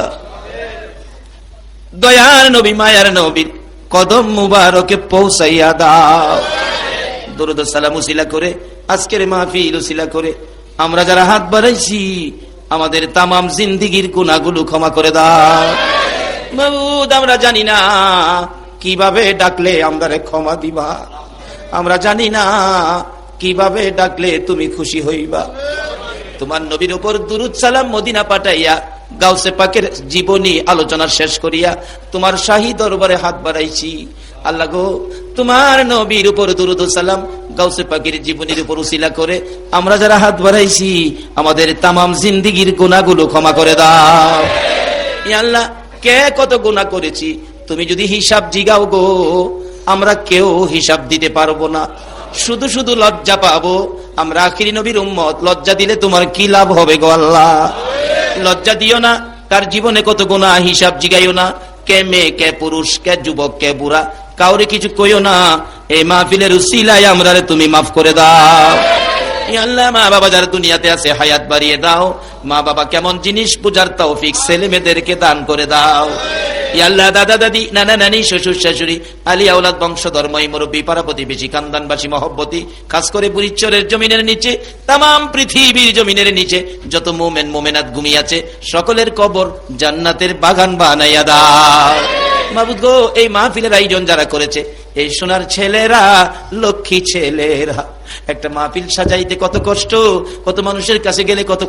দয়ার নবী মায়ার নবীর কদম মুবারকে পৌঁছাইয়া দাও। দুরূদ ও সালাম উসিলা করে, আজকের মাহফিল উসিলা করে আমরা যারা হাত বাড়াইছি, আমাদের তামাম জিন্দেগীর গুনাহগুলো ক্ষমা করে দাও মাবুদ। আমরা জানি না কিভাবে ডাকলে আমাদের ক্ষমা দিবা, আমরা জানি না কিভাবে ডাকলে তুমি খুশি হইবা। তোমার নবীর উপর দুরূদ সালাম মদিনা পাঠাইয়া গাউসে পাকের জীবনী আলোচনা শেষ করিয়া তোমার শাহী দরবারে হাত বাড়াইছি। আল্লাহ গো, তোমার নবীর উপর দুরূদ ও সালাম গাউসে পাকের জীবনীর উপর উসিলা করে আমরা যারা হাত বাড়াইছি, আমাদের তামাম জিন্দেগীর গুনাহগুলো ক্ষমা করে দাও। ইয়া আল্লাহ, কে কত গুনাহ করেছি তুমি যদি হিসাব জিগাও গো, আমরা কেউ হিসাব দিতে পারবো না। শুধু শুধু লজ্জা পাবো। আমরা আখিরি নবীর উম্মত, লজ্জা দিলে তোমার কি লাভ হবে গো আল্লাহ? লজ্জা দিও না। তার জীবনে কত গুনাহ হিসাব জিগাইও না। কে মেয়ে, কে পুরুষ, কে যুবক, কে বুড়া, কাউরে কিছু কইও না। এই মাহফিলের উসিলায় আমরারে তুমি মাফ করে দাও। ইয়া আল্লাহ, মা বাবা যারা দুনিয়াতে আছে হায়াত বাড়িয়ে দাও। মা বাবা কেমন জিনিস বুঝার তৌফিক ছেলে মেয়েদেরকে দান করে দাও। ইয়া আল্লাহ, দাদা দাদি, নানা নানি, শ্বশুর শাশুড়ি, আলী আওলাদ, বংশধর, মই মুরব্বী, পাড়া প্রতিবেশী, খানদানবাসী, মহব্বতী, খাস করে বুরিচরের জমিনের নিচে, তামাম পৃথিবীর জমিনের নিচে যত মুমিন মুমিনাত ঘুমিয়ে আছে, সকলের কবর জান্নাতের বাগান বানাইয়া দাও। মাবুদ গো, এই মাহফিলের আয়োজন যারা করেছে, এই সোনার ছেলেরা, লক্ষ্মী ছেলেরা, একটা মাহফিল সাজাইতে কত কষ্ট, কত মানুষের কাছে গেলে কত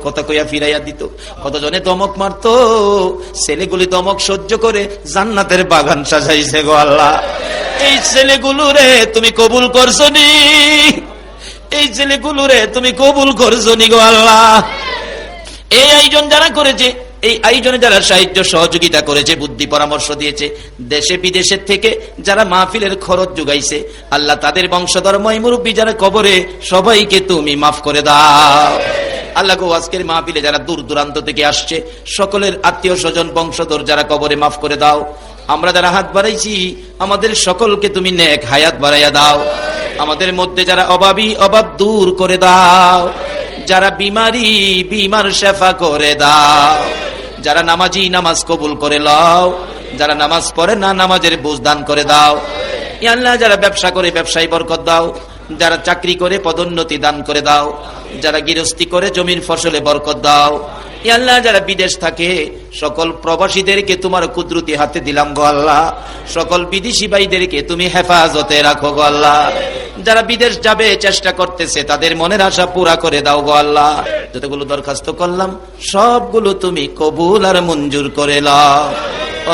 কথা কইয়া ফিরাইয়া দিত, কতজনে দমক মারতো, ছেলেগুলি দমক সহ্য করে জান্নাতের বাগান সাজাইছে গো আল্লাহ। এই ছেলেগুলো রে তুমি কবুল করছো নি, এই ছেলেগুলো রে তুমি কবুল করছো নি গো আল্লাহ। এই আয়োজন যারা করেছে, এই আয়োজনে যারা সাহায্য সহযোগিতা করেছে, বুদ্ধি পরামর্শ দিয়েছে, দেশে বিদেশের থেকে যারা মাহফিলের খরচ যোগাইছে, আল্লাহ তাদের বংশধর মই মুরব্বী যারা কবরে, সবাইকে তুমি মাফ করে দাও। আল্লাহ গো, আজকের মাহফিলে যারা দূর দূরান্ত থেকে আসছে, সকলের আত্মীয় স্বজন বংশধর যারা কবরে, মাফ করে দাও। আমরা যারা হাত বাড়াইছি, আমাদের সকলকে তুমি নেক হায়াত বাড়াইয়া দাও। আমাদের মধ্যে যারা অভাবী, অভাব দূর করে দাও। যারা বিমারি, বিমার শেফা করে দাও। যারা নামাজি, নামাজ কবুল করে লও। যারা নামাজ পড়ে না, নামাজের বুঝ দান করে দাও। ইয়া আল্লাহ, যারা ব্যবসা করে ব্যবসায় বরকত দাও। যারা চাকরি করে পদোন্নতি দান করে দাও। যারা গৃহস্থী করে জমির ফসলে বরকত দাও। ইয়া আল্লাহ, যারা বিদেশ থাকে সকল প্রবাসীদেরকে তোমার কুদরতি হাতে দিলাম গো আল্লাহ। সকল বিদেশি ভাইদেরকে তুমি হেফাজতে রাখো গো আল্লাহ। যারা বিদেশ যাবে চেষ্টা করতেছে, তাদের মনের আশা পুরা করে দাও গো আল্লাহ। যতগুলো দরখাস্ত করলাম সবগুলো তুমি কবুল আর মঞ্জুর করে নাও।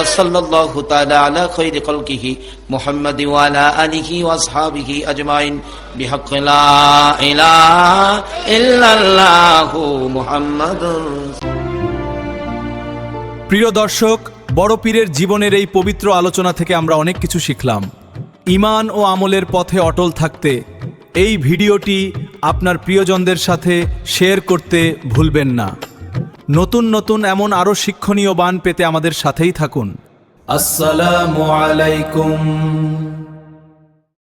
সাল্লাল্লাহু তাআলা আলা খায়রি খালকিহি মুহাম্মাদ ওয়া আলা আলিহি ওয়া আসহাবিহি আজমাইন বিহাক্কি লা ইলাহা ইল্লাল্লাহু মুহাম্মাদুর। প্রিয় দর্শক, বড় পীরের জীবনের এই পবিত্র আলোচনা থেকে আমরা অনেক কিছু শিখলাম। ঈমান ও আমলের পথে অটল থাকতে এই ভিডিওটি আপনার প্রিয়জনদের সাথে শেয়ার করতে ভুলবেন না। নতুন নতুন এমন আরও শিক্ষণীয় বাণ পেতে আমাদের সাথেই থাকুন। আসসালামু আলাইকুম।